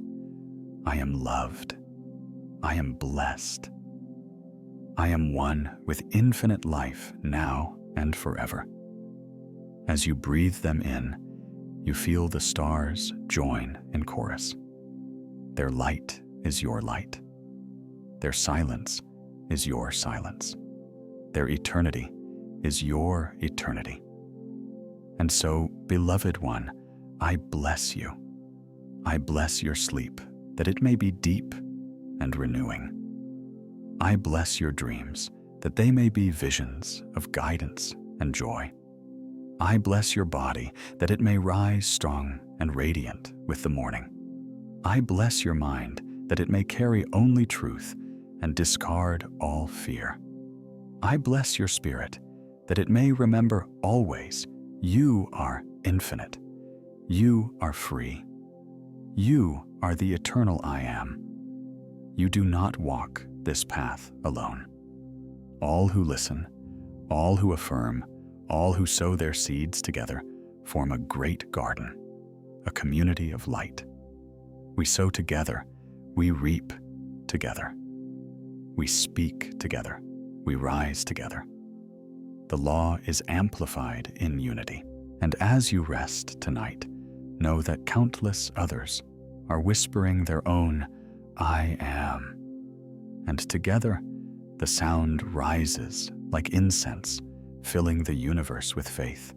I am loved. I am blessed. I am one with infinite life now and forever. As you breathe them in, you feel the stars join in chorus. Their light is your light. Their silence is your silence. Their eternity is your eternity. And so, beloved one, I bless you. I bless your sleep, that it may be deep and renewing. I bless your dreams, that they may be visions of guidance and joy. I bless your body, that it may rise strong and radiant with the morning. I bless your mind, that it may carry only truth and discard all fear. I bless your spirit, that it may remember always you are infinite. You are free. You are the eternal I am. You do not walk this path alone. All who listen, all who affirm, all who sow their seeds together form a great garden, a community of light. We sow together, we reap together. We speak together, we rise together. The law is amplified in unity, and as you rest tonight, know that countless others are whispering their own I am. And together, the sound rises like incense, filling the universe with faith.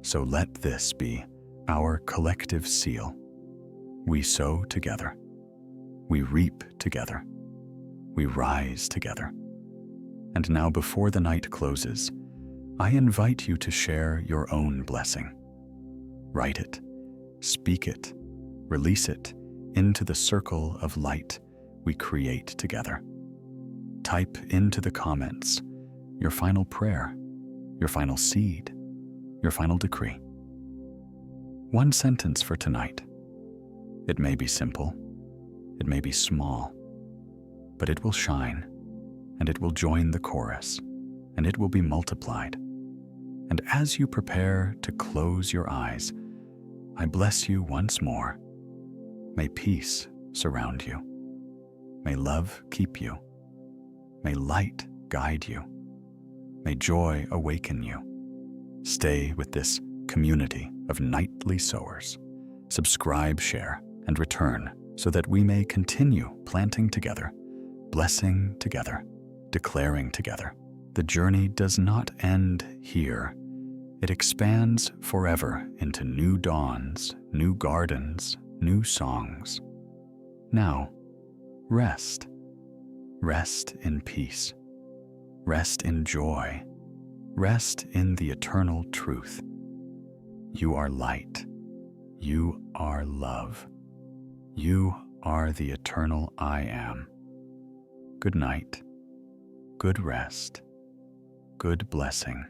So let this be our collective seal. We sow together. We reap together. We rise together. And now, before the night closes, I invite you to share your own blessing. Write it, speak it, release it into the circle of light we create together. Type into the comments your final prayer, your final seed, your final decree. One sentence for tonight. It may be simple, it may be small, but it will shine, and it will join the chorus, and it will be multiplied. And as you prepare to close your eyes, I bless you once more. May peace surround you. May love keep you. May light guide you. May joy awaken you. Stay with this community of nightly sowers. Subscribe, share, and return so that we may continue planting together, blessing together, declaring together. The journey does not end here. It expands forever into new dawns, new gardens, new songs. Now, rest. Rest in peace. Rest in joy. Rest in the eternal truth. You are light. You are love. You are the eternal I am. Good night. Good rest. Good blessing.